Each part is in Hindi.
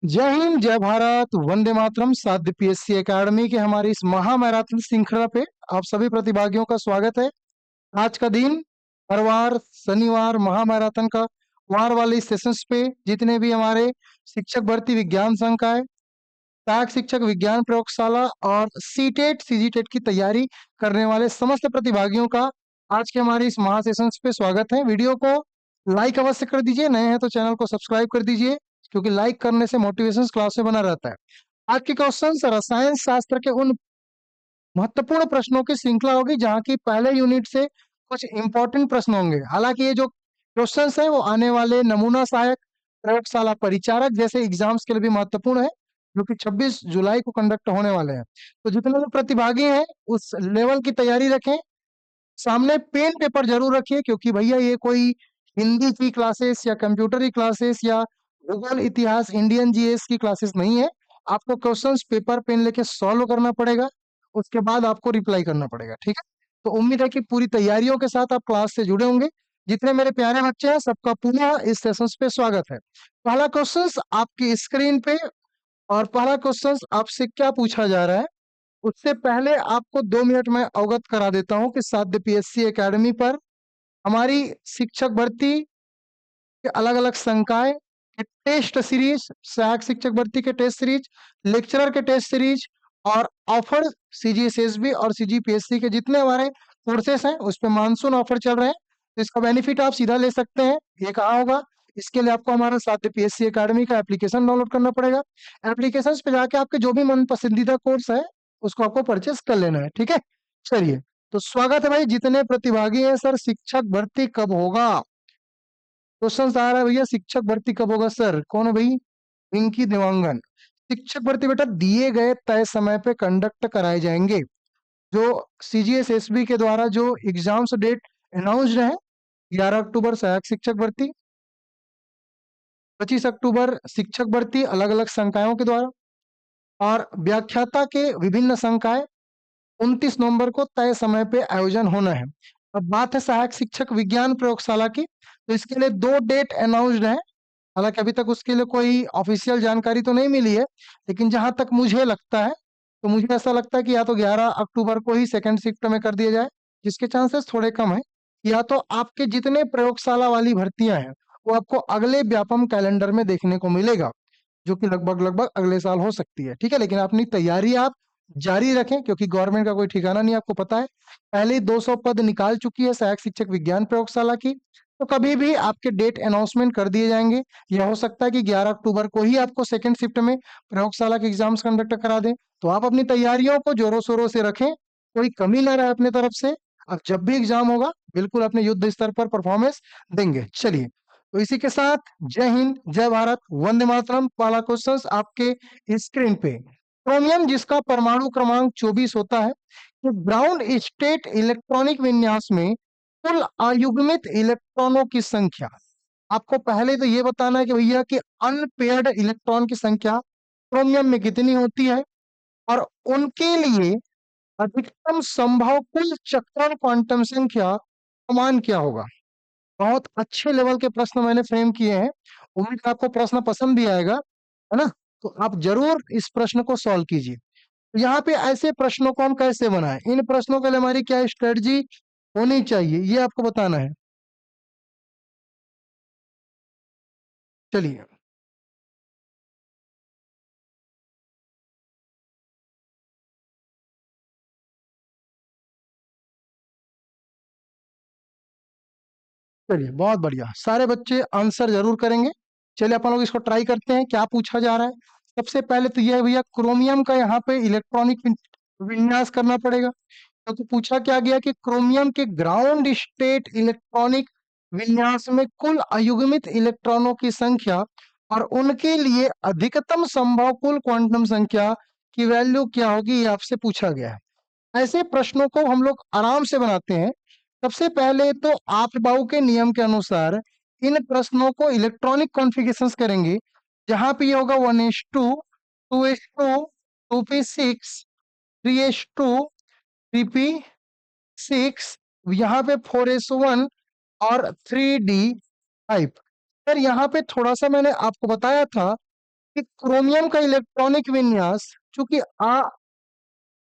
जय हिंद, जय भारत, वंदे मातरम। साध्य पीएससी एकेडमी के हमारी इस महा मैराथन श्रृंखला पे आप सभी प्रतिभागियों का स्वागत है। आज का दिन हर वार शनिवार महा मैराथन का वार वाले सेशंस पे जितने भी हमारे शिक्षक भर्ती विज्ञान संकाय, सहायक शिक्षक विज्ञान प्रयोगशाला और सीटेट सीजीटेट की तैयारी करने वाले समस्त प्रतिभागियों का आज के हमारे इस महा सेशंस पे स्वागत है। वीडियो को लाइक अवश्य कर दीजिए, नए हैं तो चैनल को सब्सक्राइब कर दीजिए, क्योंकि लाइक करने से मोटिवेशन क्लास में बना रहता है। आज के क्वेश्चन रसायन शास्त्र के उन महत्वपूर्ण प्रश्नों की श्रृंखला होगी जहां की पहले यूनिट से कुछ इंपॉर्टेंट प्रश्न होंगे। हालांकि ये जो क्वेश्चंस है वो आने वाले नमूना सहायक, प्रयोगशाला परिचारक जैसे एग्जाम्स के लिए भी महत्वपूर्ण है, जो कि 26 जुलाई को कंडक्ट होने वाले हैं। तो जितने भी प्रतिभागी हैं उस लेवल की तैयारी रखें, सामने पेन पेपर जरूर रखिए, क्योंकि भैया ये कोई हिंदी की क्लासेस या कंप्यूटर की क्लासेस या भूगोल इतिहास इंडियन जीएस की क्लासेस नहीं है। आपको क्वेश्चंस पेपर पेन लेके सॉल्व करना पड़ेगा, उसके बाद आपको रिप्लाई करना पड़ेगा, ठीक है। तो उम्मीद है कि पूरी तैयारियों के साथ आप क्लास से जुड़े होंगे। जितने मेरे प्यारे बच्चे हैं सबका पुनः इस सेशन पे स्वागत है। पहला क्वेश्चन आपकी स्क्रीन पे, और पहला क्वेश्चन आपसे क्या पूछा जा रहा है उससे पहले आपको 2 मिनट में अवगत करा देता हूं कि साध्य पीएससी एकेडमी पर हमारी शिक्षक भर्ती के अलग अलग संकाय के टेस्ट सीरीज, सहायक शिक्षक भर्ती के टेस्ट सीरीज, लेक्चरर के टेस्ट सीरीज और ऑफर सीजीएसएसबी और सीजीपीएससी के जितने हमारे कोर्सेस हैं उस पर मानसून ऑफर चल रहे हैं। तो इसका बेनिफिट आप सीधा ले सकते हैं। ये कहाँ होगा? इसके लिए आपको हमारा साध्य पीएससी एकेडमी का एप्लीकेशन डाउनलोड करना पड़ेगा। एप्लीकेशन पे जाके आपके जो भी मन पसंदीदा कोर्स है उसको आपको परचेस कर लेना है, ठीक है। चलिए, तो स्वागत है भाई। जितने प्रतिभागी हैं सर, शिक्षक भर्ती कब होगा? क्वेश्चन आ रहा है भैया, शिक्षक भर्ती कब होगा सर? कौन है भाई? पिंकी देवांगन। शिक्षक भर्ती बेटा दिए गए तय समय पे कंडक्ट कराए जाएंगे। जो सीजीएसएसबी के द्वारा जो एग्जाम्स डेट अनाउंस्ड है, 11 अक्टूबर सहायक शिक्षक भर्ती, 25 अक्टूबर शिक्षक भर्ती अलग अलग संकायों के द्वारा, और व्याख्याता के विभिन्न संकाय 29 नवंबर को तय समय पे आयोजन होना है। अब बात है सहायक शिक्षक विज्ञान प्रयोगशाला की, तो इसके लिए 2 डेट अनाउंस्ड है। हालांकि अभी तक उसके लिए कोई ऑफिशियल जानकारी तो नहीं मिली है, लेकिन जहां तक मुझे लगता है, तो मुझे ऐसा लगता है कि या तो 11 अक्टूबर को ही सेकंड शिफ्ट में कर दिया जाए, जिसके चांसेस थोड़े कम है, या तो आपके जितने प्रयोगशाला वाली भर्तियां हैं वो आपको अगले व्यापम कैलेंडर में देखने को मिलेगा, जो कि लगभग लगभग अगले साल हो सकती है, ठीक है। लेकिन अपनी तैयारी आप जारी रखें, क्योंकि गवर्नमेंट का कोई ठिकाना नहीं, आपको पता है। पहले ही 200 पद निकाल चुकी है सहायक शिक्षक विज्ञान प्रयोगशाला की, तो कभी भी आपके डेट अनाउंसमेंट कर दिए जाएंगे। यह हो सकता है कि 11 अक्टूबर को ही आपको सेकंड शिफ्ट में प्रयोगशाला के एग्जाम्स कंडक्ट करा दें। तो आप अपनी तैयारियों को जोरों शोरों से रखें, कोई कमी ना रहे अपने तरफ से। अब जब भी एग्जाम होगा बिल्कुल अपने युद्ध स्तर पर परफॉर्मेंस देंगे। चलिए, तो इसी के साथ जय हिंद, जय भारत, वंदे मातरम। पहला क्वेश्चन आपके स्क्रीन पे, क्रोमियम जिसका परमाणु क्रमांक 24 होता है, कि ग्राउंड स्टेट इलेक्ट्रॉनिक विन्यास में कुल अयुग्मित इलेक्ट्रॉनों की संख्या। आपको पहले तो ये बताना है कि भैया कि अनपेयर्ड इलेक्ट्रॉन की संख्या क्रोमियम में कितनी होती है, और उनके लिए अधिकतम संभव कुल चक्रण क्वांटम संख्या का मान क्या होगा। बहुत अच्छे लेवल के प्रश्न मैंने फ्रेम किए हैं। उम्मीद है आपको प्रश्न पसंद भी आएगा, है ना। तो आप जरूर इस प्रश्न को सॉल्व कीजिए। तो यहाँ पे ऐसे प्रश्नों को हम कैसे बनाएं, इन प्रश्नों के लिए हमारी क्या स्ट्रेटजी होनी चाहिए, ये आपको बताना है। चलिए, चलिए, बहुत बढ़िया, सारे बच्चे आंसर जरूर करेंगे। चलिए अपन लोग इसको ट्राई करते हैं, क्या पूछा जा रहा है। सबसे पहले तो यह है भैया, क्रोमियम का यहाँ पे इलेक्ट्रॉनिक विन्यास करना पड़ेगा। तो पूछा क्या गया कि क्रोमियम के ग्राउंड स्टेट इलेक्ट्रॉनिक विन्यास में कुल अयुग्मित इलेक्ट्रॉनों की संख्या और उनके लिए अधिकतम संभव कुल क्वांटम संख्या की वैल्यू क्या होगी, ये आपसे पूछा गया है। ऐसे प्रश्नों को हम लोग आराम से बनाते हैं। सबसे पहले तो आप बाउ के नियम के अनुसार इन प्रश्नों को इलेक्ट्रॉनिक कॉन्फ़िगरेशन करेंगे, जहां पे ये होगा 1:2, 2:2, 2p6, 3:2, 3p6, यहाँ पे 4:1 और 3d5। सर यहाँ पे थोड़ा सा मैंने आपको बताया था कि क्रोमियम का इलेक्ट्रॉनिक विन्यास चूंकि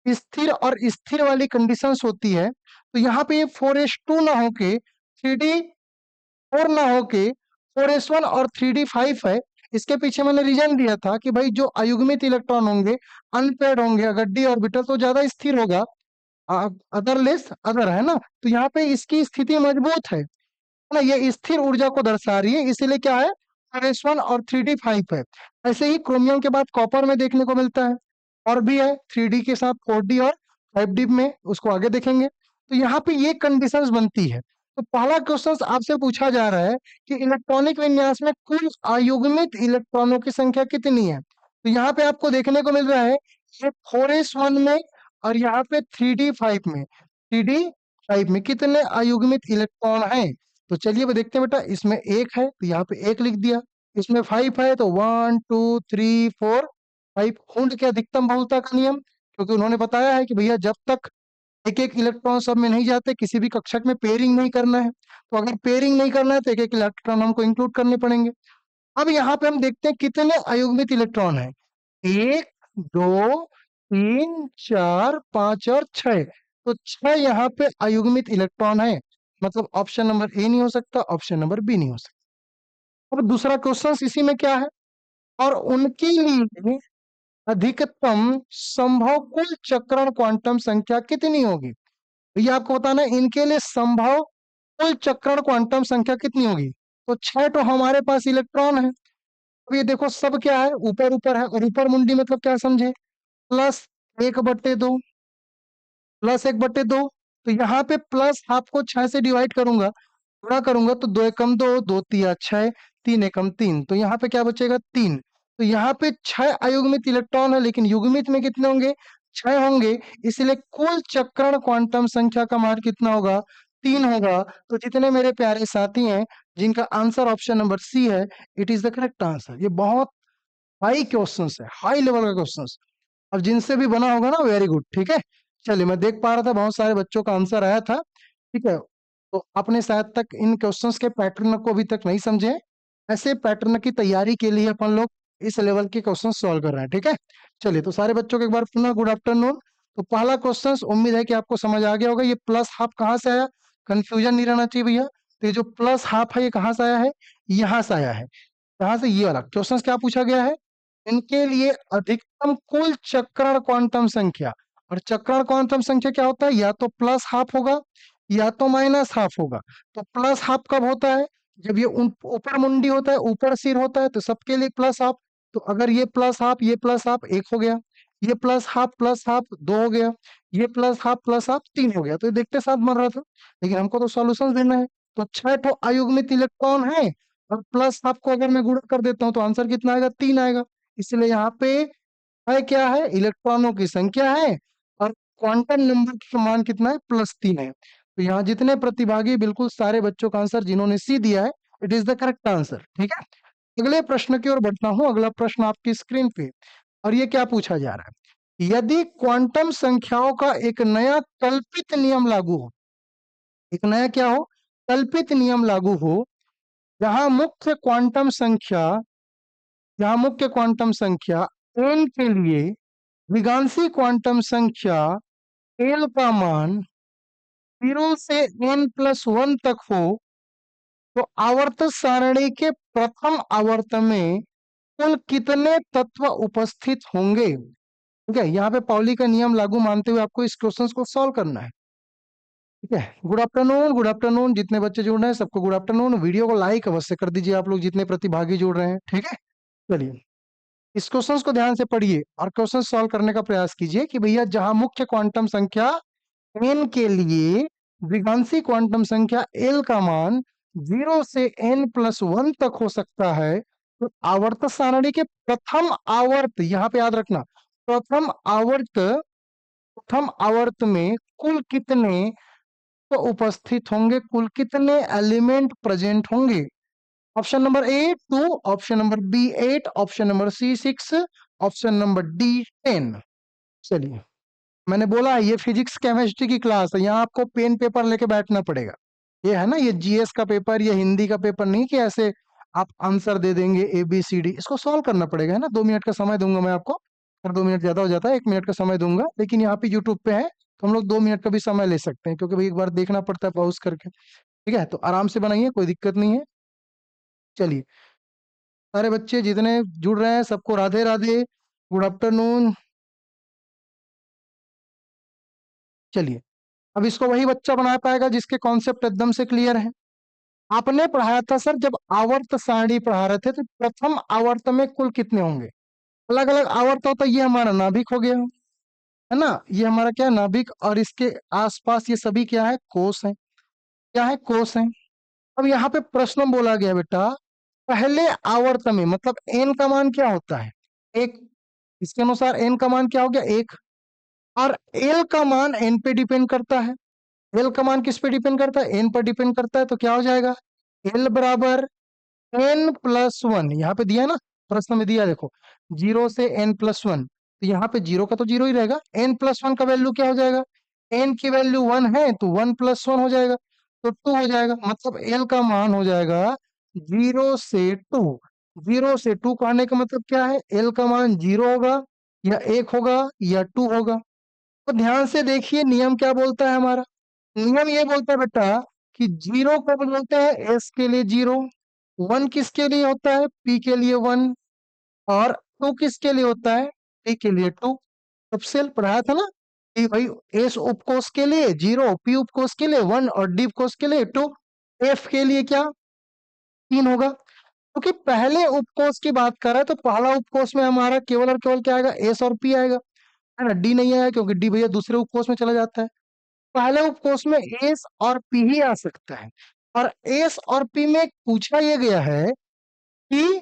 स्थिर और स्थिर वाली कंडीशंस होती है, तो यहाँ पे ये 4s2 ना होके 3d4 ना होके 4s1 और 3d5 है। इसके पीछे मैंने रीजन दिया था कि भाई जो अयुग्मित इलेक्ट्रॉन होंगे, अनपेयर्ड होंगे, अगर डी ऑर्बिटल, तो ज्यादा स्थिर होगा, अदरलेस अदर, है ना। तो यहाँ पे इसकी स्थिति मजबूत है ना, ये स्थिर ऊर्जा को दर्शा रही है, इसीलिए क्या है, 4s1 और 3d5 है। ऐसे ही क्रोमियम के बाद कॉपर में देखने को मिलता है, और भी है 3d के साथ 4d और 5d में, उसको आगे देखेंगे। तो यहाँ पे ये कंडीशंस बनती है। तो पहला क्वेश्चन आपसे पूछा जा रहा है कि इलेक्ट्रॉनिक विन्यास में कुल अयुग्मित इलेक्ट्रॉनों की संख्या कितनी है। तो यहाँ पे आपको देखने को मिल रहा है ये 4s1 में और यहाँ पे 3d5 में, 3d5 में कितने अयुग्मित इलेक्ट्रॉन हैं। तो चलिए वो देखते हैं बेटा, इसमें एक है तो यहाँ पे एक लिख दिया, इसमें 5 है तो 1 2 3 4 5। हुंड के अधिकतम बहुलता का नियम, क्योंकि उन्होंने बताया है कि भैया जब तक एक एक इलेक्ट्रॉन सब में नहीं जाते, किसी भी कक्षक में पेयरिंग नहीं करना है। तो अगर पेयरिंग नहीं करना है तो एक एक इलेक्ट्रॉन हमको इंक्लूड करने पड़ेंगे। अब यहाँ पे हम देखते हैं कितने अयुग्मित इलेक्ट्रॉन है, 1 2 3 4 5 और 6। तो 6 यहाँ पे अयुग्मित इलेक्ट्रॉन है, मतलब ऑप्शन नंबर ए नहीं हो सकता, ऑप्शन नंबर बी नहीं हो सकता। अब दूसरा क्वेश्चन इसी में क्या है, और उनके लिए अधिकतम संभव कुल चक्रण क्वांटम संख्या कितनी होगी। ये आपको बताना है, इनके लिए संभव कुल चक्रण क्वांटम संख्या कितनी होगी। तो 6 तो हमारे पास इलेक्ट्रॉन है। अब ये देखो सब क्या है, ऊपर ऊपर है, और ऊपर मुंडी मतलब क्या समझे, प्लस 1/2, +1/2। तो यहाँ पे प्लस हाफ को 6 से डिवाइड करूंगा, गुणा करूंगा, तो 2 एकम 2, 2 तिया 6, 3 एकम 3, तो यहाँ पे क्या बचेगा 3। तो यहाँ पे 6 अयुग्मित इलेक्ट्रॉन है, लेकिन युग्मित में कितने होंगे, 6 होंगे, इसलिए कुल चक्रण क्वांटम संख्या का मान कितना होगा, 3 होगा। तो जितने मेरे प्यारे साथी हैं जिनका आंसर ऑप्शन नंबर सी है, it is the correct answer. ये बहुत हाई क्वेश्चन है, हाई लेवल का क्वेश्चन। अब जिनसे भी बना होगा ना, वेरी गुड, ठीक है। चलिए, मैं देख पा रहा था बहुत सारे बच्चों का आंसर आया था, ठीक है। तो आपने शायद तक इन क्वेश्चंस के पैटर्न को अभी तक नहीं समझे। ऐसे पैटर्न की तैयारी के लिए अपन लोग इस लेवल के क्वेश्चन सॉल्व कर रहे हैं, ठीक है। चलिए, तो सारे बच्चों को एक बार पुनः गुड आफ्टरनून। तो पहला क्वेश्चन उम्मीद है कि आपको समझ आ गया होगा, ये प्लस हाफ कहाँ से आया, कंफ्यूजन नहीं रहना चाहिए भैया। तो ये जो प्लस हाफ है ये कहाँ से आया है, यहाँ से आया है। यहाँ से ये वाला क्वेश्चन क्या पूछा गया है, इनके लिए अधिकतम कुल चक्रण क्वांटम संख्या। और चक्रण क्वांटम संख्या क्या होता है, या तो प्लस हाफ होगा या तो माइनस हाफ होगा। तो प्लस हाफ कब होता है, जब ये ऊपर मुंडी होता है, ऊपर सिर होता है, तो सबके लिए प्लस हाफ। तो अगर ये प्लस हाफ एक हो गया, ये प्लस हाफ दो हो गया, ये प्लस हाफ तीन हो गया। तो ये देखते साथ बन रहा था, लेकिन हमको तो सॉल्यूशन देना है। तो 6 ठो अयुग्मित इलेक्ट्रॉन है, और प्लस हाफ को अगर मैं गुणा कर देता हूँ तो आंसर कितना आएगा, 3 आएगा। इसलिए यहाँ पे है क्या है, इलेक्ट्रॉनों की संख्या है, और क्वांटम नंबर का मान कितना है, +3 है। तो यहाँ जितने प्रतिभागी, बिल्कुल सारे बच्चों का आंसर जिन्होंने सी दिया है, it is the correct answer, ठीक है। अगले प्रश्न की ओर बढ़ता हूँ। अगला प्रश्न आपकी स्क्रीन पे, और ये क्या पूछा जा रहा है, यदि क्वांटम संख्याओं का एक नया कल्पित नियम लागू हो, एक नया क्या हो, कल्पित नियम लागू हो, जहां मुख्य क्वांटम संख्या, जहां मुख्य क्वांटम संख्या n के लिए द्विगांशी क्वांटम संख्या l का मान 0 से n+1 तक हो, तो आवर्त सारणी के प्रथम आवर्त में कुल कितने तत्व उपस्थित होंगे। ठीक है, यहाँ पे पाउली का नियम लागू मानते हुए आपको इस क्वेश्चन को सॉल्व करना है, ठीक है। गुड आफ्टरनून, गुड आफ्टरनून, जितने बच्चे जुड़ रहे हैं सबको गुड आफ्टरनून। वीडियो को लाइक अवश्य कर दीजिए आप लोग, जितने प्रतिभागी जुड़ रहे हैं, ठीक है। चलिए, इस क्वेश्चन को ध्यान से पढ़िए और क्वेश्चन सॉल्व करने का प्रयास कीजिए कि भैया जहां मुख्य क्वांटम संख्या n के लिए द्विगांशी क्वांटम संख्या l का मान 0 से n+1 तक हो सकता है, तो आवर्त सारणी के प्रथम आवर्त, यहाँ पे याद रखना, प्रथम आवर्त में कुल कितने तो उपस्थित होंगे, कुल कितने एलिमेंट प्रेजेंट होंगे। Option number A 2, option number B 8, option number C 6, option number D 10। चलिए, मैंने बोला ये फिजिक्स केमिस्ट्री की क्लास है, यहाँ आपको पेन पेपर लेके बैठना पड़ेगा। ये है ना, ये जीएस का पेपर, ये हिंदी का पेपर नहीं कि ऐसे आप आंसर दे देंगे ABCD। इसको सॉल्व करना पड़ेगा, है ना। 2 मिनट का समय दूंगा मैं आपको। अगर 2 मिनट ज्यादा हो जाता है 1 मिनट का समय दूंगा, लेकिन यहाँ पे यूट्यूब पे है तो हम लोग 2 मिनट का भी समय ले सकते हैं, क्योंकि भाई एक बार देखना पड़ता है पॉज करके। ठीक है, तो आराम से बनाइए, कोई दिक्कत नहीं है। चलिए, सारे बच्चे जितने जुड़ रहे हैं सबको राधे राधे, गुड आफ्टरनून। चलिए, अब इसको वही बच्चा बना पाएगा जिसके कॉन्सेप्ट एकदम से क्लियर है। आपने पढ़ाया था सर, जब आवर्त सारणी पढ़ा रहे थे तो प्रथम आवर्त में कुल कितने होंगे। अलग अलग आवर्त होता है, ये हमारा नाभिक हो गया, है ना। ये हमारा क्या है, नाभिक, और इसके आसपास ये सभी क्या है, कोष है। क्या है, कोष है। अब यहाँ पे प्रश्न बोला गया बेटा, पहले आवर्त में मतलब एन का मान क्या होता है, एक। इसके अनुसार एन का मान क्या हो गया, एक। और एल का मान एन पे डिपेंड करता है। एल का मान किस पे डिपेंड करता है, एन पर डिपेंड करता है। तो क्या हो जाएगा, एल बराबर n+1। यहाँ पे दिया है ना, प्रश्न में दिया है, देखो, 0 से n+1। तो यहाँ पे जीरो का तो जीरो ही रहेगा। n+1 का वैल्यू क्या हो जाएगा, n की वैल्यू 1 है तो 1+1 हो जाएगा, तो 2 हो जाएगा। मतलब l का मान हो जाएगा 0 से 2। 0 से 2 कहने का मतलब क्या है, l का मान 0 होगा या 1 होगा या 2 होगा। तो ध्यान से देखिए, नियम क्या बोलता है हमारा। नियम ये बोलता है बेटा कि 0 कब बोलते हैं, s के लिए 0। 1 किसके लिए होता है, p के लिए 1। और 2 किसके लिए होता है, p के लिए 2। सबसे पढ़ाया था ना कि भाई s उपकोष के लिए 0, p उपकोष के लिए 1 और d उपकोष के लिए 2। f के लिए क्या, 3 होगा। क्योंकि पहले उपकोष की बात कर रहा है तो पहला उपकोष में हमारा केवल और केवल क्या आएगा, s और p आएगा, है ना। डी नहीं आया क्योंकि डी भैया दूसरे उपकोष में चला जाता है। पहले उपकोष में एस और पी ही आ सकता है। और एस और पी में पूछा यह गया है कि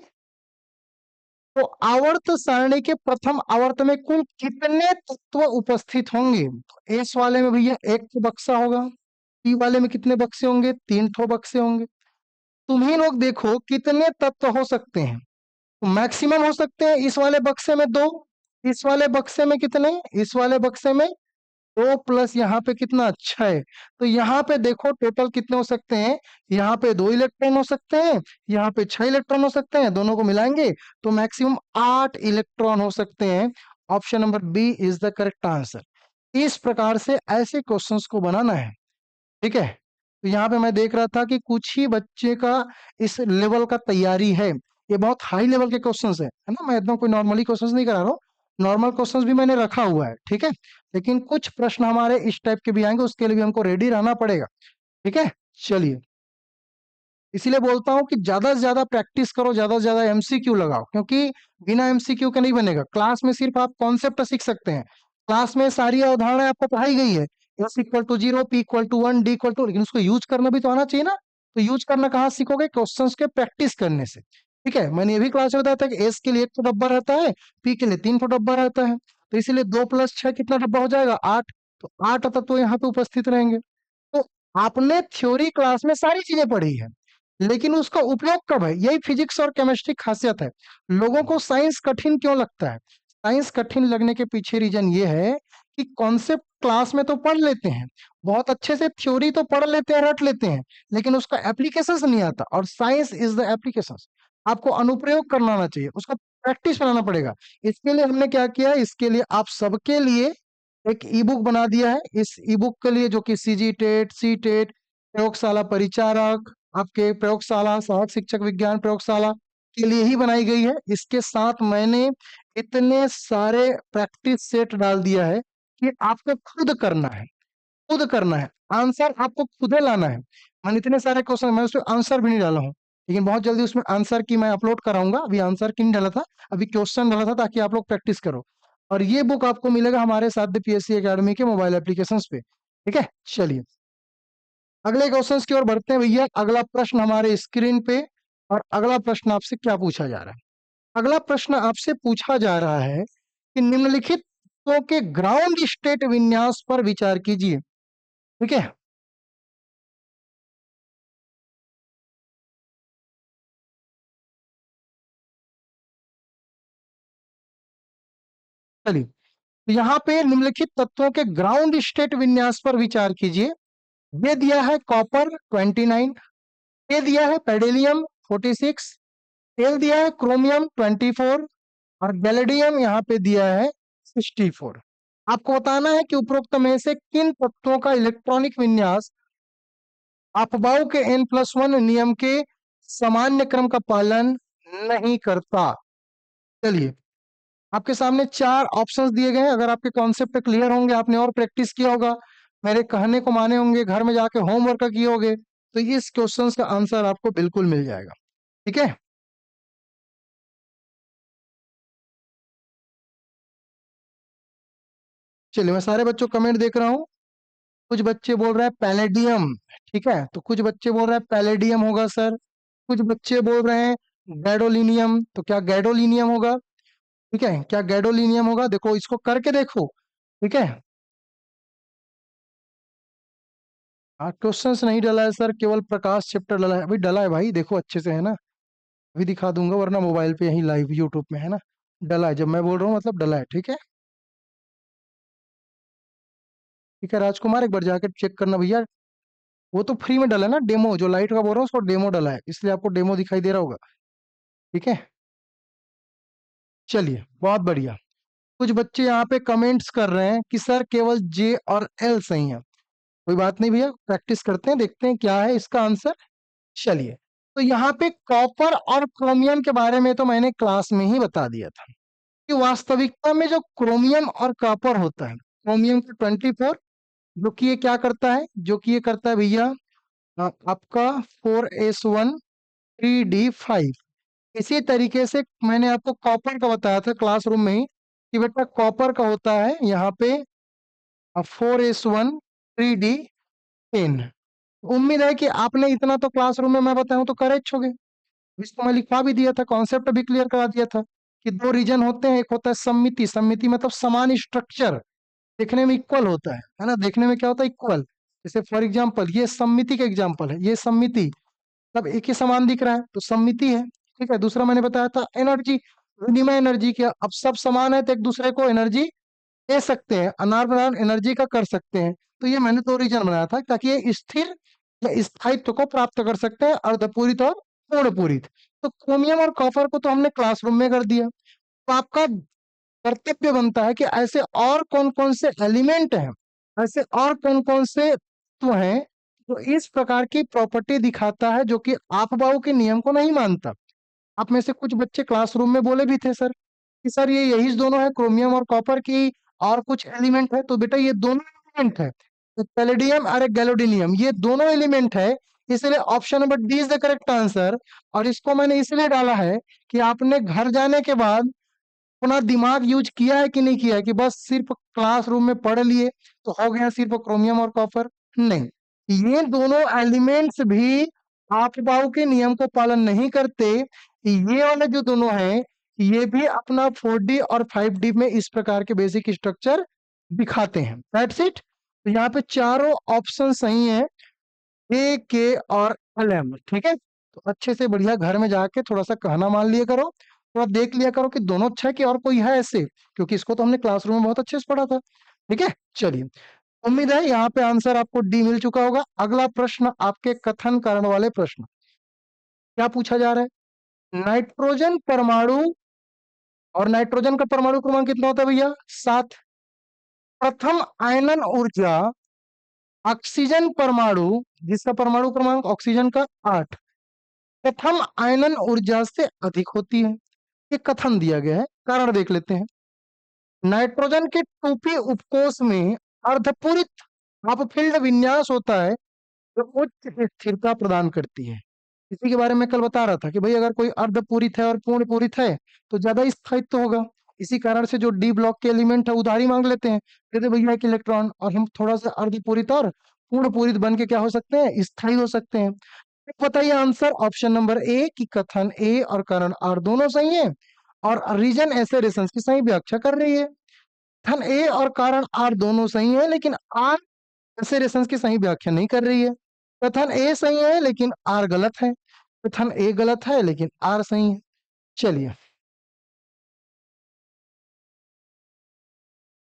तो आवर्त सारणी के प्रथम आवर्त में कुल कितने तत्व उपस्थित होंगे। तो एस वाले में भैया एक ठो बक्सा होगा, पी वाले में कितने बक्से होंगे, 3 ठो बक्से होंगे। तुम्ही लोग देखो कितने तत्व हो सकते हैं, तो मैक्सिमम हो सकते हैं इस वाले बक्से में 2। इस वाले बक्से में कितने, इस वाले बक्से में 2 प्लस यहाँ पे कितना, 6। तो यहाँ पे देखो टोटल कितने हो सकते हैं, यहाँ पे 2 इलेक्ट्रॉन हो सकते हैं, यहाँ पे 6 इलेक्ट्रॉन हो सकते हैं। दोनों को मिलाएंगे तो मैक्सिमम 8 इलेक्ट्रॉन हो सकते हैं। Option number B is the correct answer. इस प्रकार से ऐसे क्वेश्चंस को बनाना है, ठीक है। तो यहाँ पे मैं देख रहा था कि कुछ ही बच्चे का इस लेवल का तैयारी है। ये बहुत हाई लेवल के क्वेश्चंस है ना। मैं एकदम कोई नॉर्मली क्वेश्चंस नहीं करा रहा हूँ, नॉर्मल क्वेश्चंस भी मैंने रखा हुआ है, ठीक है। लेकिन कुछ प्रश्न हमारे इस टाइप के भी आएंगे, उसके लिए भी हमको रेडी रहना पड़ेगा, ठीक है। चलिए, इसीलिए बोलता हूँ कि ज्यादा से ज्यादा प्रैक्टिस करो, ज्यादा से ज्यादा MCQ लगाओ, क्योंकि बिना MCQ के नहीं बनेगा। क्लास में सिर्फ आप कॉन्सेप्ट सीख सकते हैं, क्लास में सारी अवधारणाएं आपको पढ़ाई गई है, S=0, P=1, D=2, लेकिन उसको यूज करना भी तो आना चाहिए ना। तो यूज करना कहाँ सीखोगे, क्वेश्चंस के प्रैक्टिस करने से, ठीक है। मैंने ये भी क्लास में बताया था कि S के लिए 1 डब्बा रहता है, P के लिए 3 डब्बा रहता है। तो इसीलिए 2 + 6 कितना डब्बा हो जाएगा, 8। तो 8 तत्व तो यहाँ पे उपस्थित रहेंगे। तो आपने थ्योरी क्लास में सारी चीजें पढ़ी है, लेकिन उसका उपयोग कब है, यही फिजिक्स और केमिस्ट्री खासियत है। लोगों को साइंस कठिन क्यों लगता है, साइंस कठिन लगने के पीछे रीजन ये है कि कॉन्सेप्ट क्लास में तो पढ़ लेते हैं, बहुत अच्छे से थ्योरी तो पढ़ लेते हैं, रट लेते हैं, लेकिन उसका एप्लीकेशन नहीं आता। और साइंस इज द एप्लीकेशन। आपको अनुप्रयोग करना आना चाहिए, उसका प्रैक्टिस बनाना पड़ेगा। इसके लिए हमने क्या किया, इसके लिए आप सबके लिए एक ई बुक बना दिया है। इस ई बुक के लिए, जो कि CG टेट, सी टेट, प्रयोगशाला परिचारक, आपके प्रयोगशाला सहायक शिक्षक विज्ञान प्रयोगशाला के लिए ही बनाई गई है। इसके साथ मैंने इतने सारे प्रैक्टिस सेट डाल दिया है कि आपको खुद करना है, खुद करना है, आंसर आपको खुद ही लाना है। मैंने इतने सारे क्वेश्चन, मैं उसमें आंसर भी नहीं डाला हूँ, लेकिन बहुत जल्दी उसमें आंसर की मैं अपलोड कराऊंगा। अभी आंसर की नहीं डाला था, अभी क्वेश्चन डाला था ताकि आप लोग प्रैक्टिस करो। और ये बुक आपको मिलेगा हमारे साथ PSC एकेडमी के मोबाइल एप्लीकेशन पे, ठीक है। चलिए, अगले क्वेश्चंस की ओर बढ़ते हैं भैया। अगला प्रश्न हमारे स्क्रीन पे, और अगला प्रश्न आपसे क्या पूछा जा रहा है। अगला प्रश्न आपसे पूछा जा रहा है कि निम्नलिखित तत्वों के ग्राउंड स्टेट विन्यास पर विचार कीजिए, ठीक है। चलिए, तो यहाँ पे निम्नलिखित तत्वों के ग्राउंड स्टेट विन्यास पर विचार कीजिए। ये दिया है कॉपर 29, ये दिया है पेडेलियम 46, तेल दिया है क्रोमियम 24 और गैलेडियम यहाँ पे दिया है 64। आपको बताना है कि उपरोक्त में से किन तत्वों का इलेक्ट्रॉनिक विन्यास अपबाउ के n+1 नियम के सामान्य क्रम का पालन नहीं करता। चलिए, आपके सामने 4 ऑप्शंस दिए गए हैं। अगर आपके कॉन्सेप्ट क्लियर होंगे, आपने और प्रैक्टिस किया होगा, मेरे कहने को माने होंगे, घर में जाके होमवर्क किए होंगे, तो इस क्वेश्चंस का आंसर आपको बिल्कुल मिल जाएगा। ठीक है, चलिए मैं सारे बच्चों कमेंट देख रहा हूँ। कुछ बच्चे बोल रहे हैं पैलेडियम। ठीक है, तो कुछ बच्चे बोल रहे हैं पैलेडियम होगा सर। कुछ बच्चे बोल रहे हैं गैडोलिनियम। तो क्या गैडोलिनियम होगा? ठीक है, क्या गैडोलिनियम होगा? देखो, इसको करके देखो। ठीक है, हाँ, क्वेश्चंस नहीं डला है सर, केवल प्रकाश चैप्टर डला है। अभी डला है भाई, देखो अच्छे से, है ना? अभी दिखा दूंगा, वरना मोबाइल पे यहीं लाइव यूट्यूब में, है ना? डला है, जब मैं बोल रहा हूँ मतलब डला है। ठीक है, ठीक है राजकुमार, एक बार जाकर चेक करना भैया। वो तो फ्री में डला है ना, डेमो, जो लाइट का बोल रहा हूँ उसको डेमो डला है, इसलिए आपको डेमो दिखाई दे रहा होगा। ठीक है, चलिए बहुत बढ़िया। कुछ बच्चे यहाँ पे कमेंट्स कर रहे हैं कि सर केवल जे और एल सही है। कोई बात नहीं भैया, प्रैक्टिस करते हैं, देखते हैं क्या है इसका आंसर। चलिए, तो यहाँ पे कॉपर और क्रोमियम के बारे में तो मैंने क्लास में ही बता दिया था कि वास्तविकता में जो क्रोमियम और कॉपर होता है, क्रोमियम का 24, जो कि ये क्या करता है, जो कि ये करता है भैया, आपका 4s1 3d5। इसी तरीके से मैंने आपको कॉपर का बताया था क्लासरूम में ही कि बेटा कॉपर का होता है यहाँ पे 4s1 3d10। उम्मीद है कि आपने इतना तो क्लासरूम में मैं बताऊं तो कर छोगे। इसको मैं लिखवा भी दिया था, कॉन्सेप्ट भी क्लियर करा दिया था कि 2 रीजन होते हैं। एक होता है सममिति, सममिति मतलब समान स्ट्रक्चर, देखने में इक्वल होता है ना? देखने में क्या होता है? इक्वल। जैसे फॉर एग्जांपल ये सममिति का एग्जांपल है, ये सममिति, सब एक ही समान दिख रहा है तो सममिति है। ठीक है, दूसरा मैंने बताया था एनर्जी, विनिमय एनर्जी की। अब सब समान है तो एक दूसरे को एनर्जी दे सकते हैं, अनार बनार एनर्जी का कर सकते हैं। तो ये मैंने 2 रीजन बनाया था ताकि ये स्थिर या स्थायित्व को प्राप्त कर सकते हैं, अर्धपूरित और पूर्णपूरित। तो क्रोमियम और कॉपर को तो हमने क्लासरूम में कर दिया। तो आपका कर्तव्य बनता है कि ऐसे और कौन कौन से एलिमेंट हैं, ऐसे और कौन कौन से तत्व हैं जो इस प्रकार की प्रॉपर्टी दिखाता है, जो कि आपबाऊ के नियम को नहीं मानता। आप में से कुछ बच्चे क्लासरूम में बोले भी थे सर कि सर ये यही दोनों है, क्रोमियम और कॉपर की और कुछ एलिमेंट है। तो बेटा ये दोनों एलिमेंट है, तो पैलेडियम और गैलोडिनियम ये दोनों एलिमेंट है, इसलिए option number D is the correct answer. और इसको मैंने इसलिए डाला है कि आपने घर जाने के बाद अपना दिमाग यूज किया है कि नहीं किया है, कि बस सिर्फ क्लासरूम में पढ़ लिए तो हो गया सिर्फ क्रोमियम और कॉपर। नहीं, ये दोनों एलिमेंट्स भी आपबाऊ के नियम को पालन नहीं करते। ये वाले जो दोनों हैं, ये भी अपना 4D और 5D में इस प्रकार के बेसिक स्ट्रक्चर दिखाते हैं। That's it. तो यहाँ पे चारों ऑप्शन सही है, ए, के और एल, एम। ठीक है, तो अच्छे से बढ़िया घर में जाके थोड़ा सा कहना मान लिया करो, थोड़ा देख लिया करो कि दोनों अच्छा है कि और कोई है ऐसे, क्योंकि इसको तो हमने क्लासरूम में बहुत अच्छे से पढ़ा था। ठीक है, चलिए, उम्मीद है यहाँ पे आंसर आपको डी मिल चुका होगा। अगला प्रश्न आपके कथन कारण वाले प्रश्न, क्या पूछा जा रहा है? नाइट्रोजन परमाणु, और नाइट्रोजन का परमाणु क्रमांक कितना होता है भैया? 7। प्रथम आयनन ऊर्जा ऑक्सीजन परमाणु, जिसका परमाणु क्रमांक ऑक्सीजन का 8, प्रथम आयनन ऊर्जा से अधिक होती है। ये कथन दिया गया है, कारण देख लेते हैं। नाइट्रोजन के 2p उपकोष में अर्धपूरित अपफिल्ड विन्यास होता है जो उच्च स्थिरता प्रदान करती है। इसी के बारे में कल बता रहा था कि भाई अगर कोई अर्धपूरित है और पूर्ण पूरित है तो ज्यादा स्थायित्व होगा। इसी कारण से जो डी ब्लॉक के एलिमेंट है उधारी मांग लेते हैं, कहते भैया एक इलेक्ट्रॉन, और हम थोड़ा सा अर्धपूरित और पूर्ण पूरित बन के क्या हो सकते हैं? स्थायी हो सकते हैं। बताइए आंसर ऑप्शन नंबर ए की कथन ए और कारण आर दोनों सही है, और रीजन ऐसे रेशंस की सही व्याख्या कर रही है। कथन ए और कारण आर दोनों सही है, लेकिन आर ऐसे रेशंस की सही व्याख्या नहीं कर रही है। कथन ए सही है लेकिन आर गलत है, कथन ए गलत है लेकिन आर सही है। चलिए,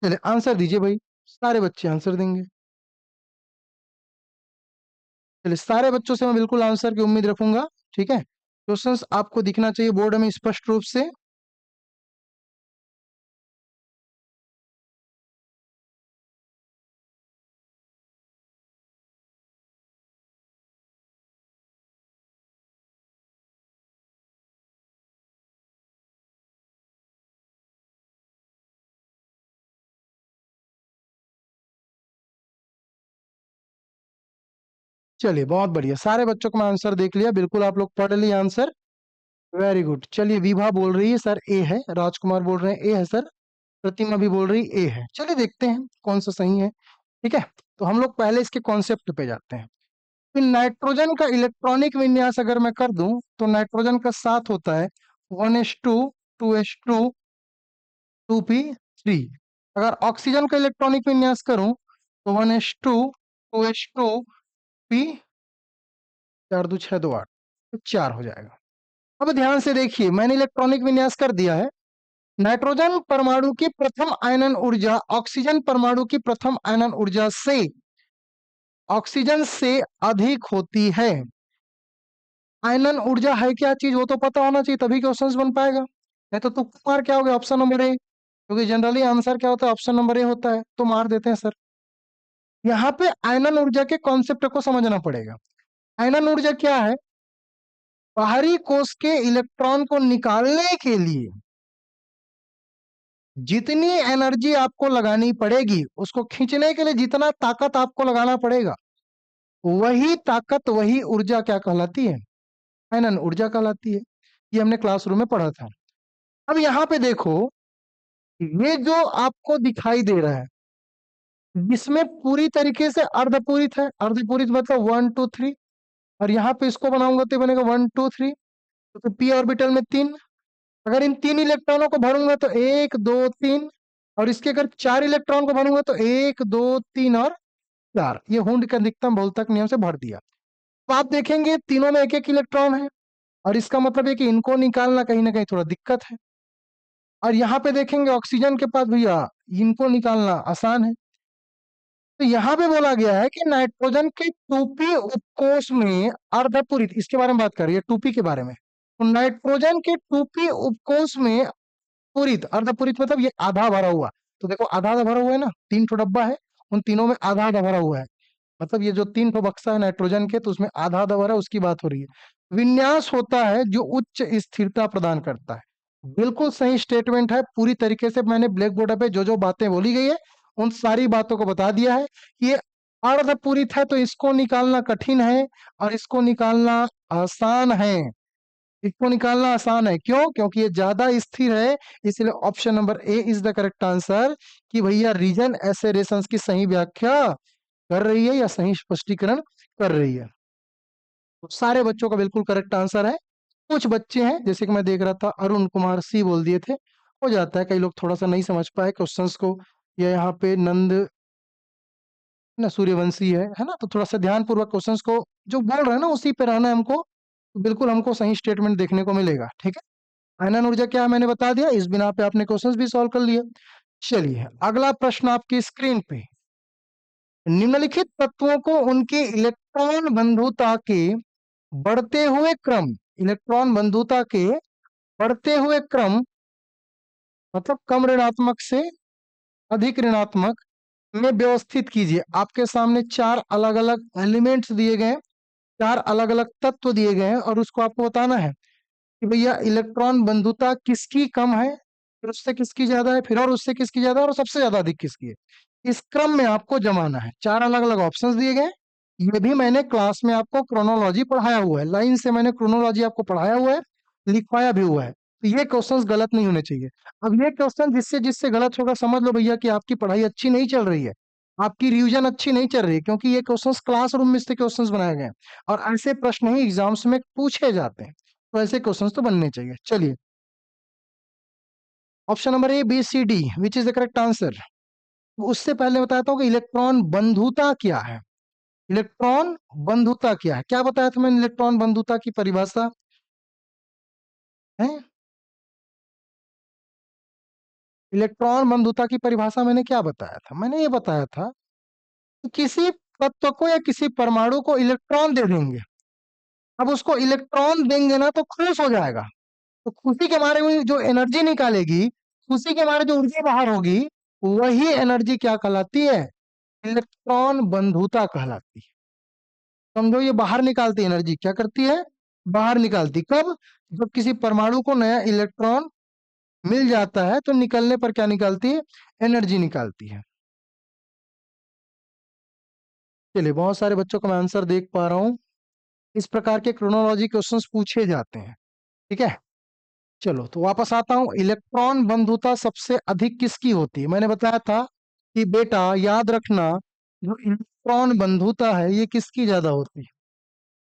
चलिए आंसर दीजिए भाई, सारे बच्चे आंसर देंगे। चलिए, सारे बच्चों से मैं बिल्कुल आंसर की उम्मीद रखूंगा। ठीक है, क्वेश्चंस आपको दिखना चाहिए बोर्ड में स्पष्ट रूप से। चलिए बहुत बढ़िया, सारे बच्चों को मैं आंसर देख लिया, बिल्कुल आप लोग पढ़ लिए आंसर। Very good. चलिए विभा बोल रही है सर ए है, राजकुमार बोल रहे हैं ए है सर, प्रतिमा भी बोल रही ए है। चलिए देखते हैं कौन सा सही है। ठीक है, तो हम लोग पहले इसके कॉन्सेप्ट पे जाते हैं। कि नाइट्रोजन का इलेक्ट्रॉनिक विन्यास अगर मैं कर दूं तो नाइट्रोजन का साथ होता है 1s2 2s2 2p3। अगर ऑक्सीजन का इलेक्ट्रॉनिक विन्यास करूं तो 1s2 2s2 p 4 2 6 2 8, तो 4 हो जाएगा। अब ध्यान से देखिए, मैंने इलेक्ट्रॉनिक विन्यास कर दिया है। नाइट्रोजन परमाणु की प्रथम आयनन ऊर्जा ऑक्सीजन परमाणु की प्रथम आयनन ऊर्जा से ऑक्सीजन से अधिक होती है। आयनन ऊर्जा है क्या चीज, वो तो पता होना चाहिए, तभी क्वेश्चंस बन पाएगा। नहीं तो तुक्का मार क्या हो गया, ऑप्शन नंबर ए, क्योंकि जनरली आंसर क्या होता है, ऑप्शन नंबर ए होता है, तो मार देते हैं सर। यहाँ पे आयनन ऊर्जा के कॉन्सेप्ट को समझना पड़ेगा। आयनन ऊर्जा क्या है? बाहरी कोश के इलेक्ट्रॉन को निकालने के लिए जितनी एनर्जी आपको लगानी पड़ेगी, उसको खींचने के लिए जितना ताकत आपको लगाना पड़ेगा, वही ताकत वही ऊर्जा क्या कहलाती है? आयनन ऊर्जा कहलाती है। ये हमने क्लासरूम में पढ़ा था। अब यहाँ पे देखो, ये जो आपको दिखाई दे रहा है, इसमें पूरी तरीके से अर्धपूरित है। अर्धपूरित मतलब 1 2 3, और यहाँ पे इसको बनाऊंगा तो ये बनेगा 1 2 3, तो पी ऑर्बिटल में 3। अगर इन 3 इलेक्ट्रॉनों को भरूंगा तो 1 2 3, और इसके अगर 4 इलेक्ट्रॉन को भरूंगा तो 1 2 3 और 4। ये हुंड का अधिकतम बहुलक नियम से भर दिया। तो आप देखेंगे तीनों में एक एक इलेक्ट्रॉन है, और इसका मतलब है कि इनको निकालना कहीं ना कहीं थोड़ा दिक्कत है। और यहाँ पे देखेंगे ऑक्सीजन के पास भैया इनको निकालना आसान है। तो यहाँ पे बोला गया है कि नाइट्रोजन के 2p उपकोष में अर्धपूरित, इसके बारे में बात कर रही है 2p के बारे में। तो नाइट्रोजन के 2p उपकोष में पूरित, अर्धपूरित मतलब ये आधा भरा हुआ। तो देखो आधा आधा भरा हुआ है ना, 3 ठो डब्बा है, उन तीनों में आधा आधा भरा हुआ है। मतलब ये जो 3 ठो बक्सा है नाइट्रोजन के, तो उसमें आधा आधा भरा, उसकी बात हो रही है। विन्यास होता है जो उच्च स्थिरता प्रदान करता है। बिल्कुल सही स्टेटमेंट है। पूरी तरीके से मैंने ब्लैक बोर्ड पे जो जो बातें बोली गई है उन सारी बातों को बता दिया है। ये अर्धपूरित है तो इसको निकालना कठिन है, और इसको निकालना आसान है। इसको निकालना आसान है क्यों? क्योंकि ये ज्यादा स्थिर है। इसलिए option number A is the correct answer. कि भैया रीजन एसेरेशंस की सही व्याख्या कर रही है या सही स्पष्टीकरण कर रही है। तो सारे बच्चों का बिल्कुल करेक्ट आंसर है। कुछ बच्चे हैं जैसे कि मैं देख रहा था अरुण कुमार सी बोल दिए थे। हो जाता है, कई लोग थोड़ा सा नहीं समझ पाए क्वेश्चंस को। या यहाँ पे नंद ना सूर्यवंशी है ना, तो थोड़ा सा ध्यान पूर्वक क्वेश्चंस को जो बोल रहे हैं ना उसी पे रहना है हमको। तो बिल्कुल हमको सही स्टेटमेंट देखने को मिलेगा। ठीक है, आयनन ऊर्जा क्या है मैंने बता दिया, इस बिना पे आपने क्वेश्चंस भी सॉल्व कर लिए। चलिए अगला प्रश्न आपकी स्क्रीन पे। निम्नलिखित तत्वों को उनके इलेक्ट्रॉन बंधुता के बढ़ते हुए क्रम, इलेक्ट्रॉन बंधुता के बढ़ते हुए क्रम मतलब कम ऋणात्मक से अधिक ऋणात्मक में व्यवस्थित कीजिए। आपके सामने 4 अलग अलग एलिमेंट्स दिए गए हैं, 4 अलग अलग तत्व दिए गए हैं, और उसको आपको बताना है कि भैया इलेक्ट्रॉन बंधुता किसकी कम है, फिर उससे किसकी ज्यादा है, फिर और उससे किसकी ज्यादा है, और सबसे ज्यादा अधिक किसकी है। इस क्रम में आपको जमाना है। 4 अलग अलग ऑप्शंस दिए गए हैं। ये भी मैंने क्लास में आपको क्रोनोलॉजी पढ़ाया हुआ है, लाइन से मैंने क्रोनोलॉजी आपको पढ़ाया हुआ है, लिखवाया भी हुआ है। तो ये क्वेश्चंस गलत नहीं होने चाहिए। अब ये क्वेश्चन जिससे जिससे गलत होगा समझ लो भैया कि आपकी पढ़ाई अच्छी नहीं चल रही है, आपकी रिवीजन अच्छी नहीं चल रही है, क्योंकि ये क्वेश्चंस क्लासरूम में से क्वेश्चंस बनाए गए हैं, और ऐसे प्रश्न ही एग्जाम्स में पूछे जाते हैं। तो ऐसे क्वेश्चंस तो बनने चाहिए। चलिए option number A B C D which is the correct answer. उससे पहले बताता हूँ कि इलेक्ट्रॉन बंधुता क्या है। इलेक्ट्रॉन बंधुता क्या है, क्या बताया था मैंने इलेक्ट्रॉन बंधुता की परिभाषा है? इलेक्ट्रॉन बंधुता की परिभाषा मैंने क्या बताया था? मैंने ये बताया था कि किसी तत्व को या किसी परमाणु को इलेक्ट्रॉन दे देंगे, अब उसको इलेक्ट्रॉन देंगे ना तो खुश हो जाएगा, तो खुशी के मारे हुई जो एनर्जी निकालेगी, खुशी के मारे जो ऊर्जा बाहर होगी, वही एनर्जी क्या कहलाती है? इलेक्ट्रॉन बंधुता कहलाती है। समझो, ये बाहर निकालती एनर्जी, क्या करती है? बाहर निकालती। कब? जब किसी परमाणु को नया इलेक्ट्रॉन मिल जाता है तो निकलने पर क्या निकालती है? एनर्जी निकालती है। चलिए, बहुत सारे बच्चों का मैं आंसर देख पा रहा हूँ। इस प्रकार के क्रोनोलॉजी क्वेश्चंस पूछे जाते हैं। ठीक है, चलो तो वापस आता हूँ। इलेक्ट्रॉन बंधुता सबसे अधिक किसकी होती है? मैंने बताया था कि बेटा याद रखना, जो इलेक्ट्रॉन बंधुता है ये किसकी ज्यादा होती है?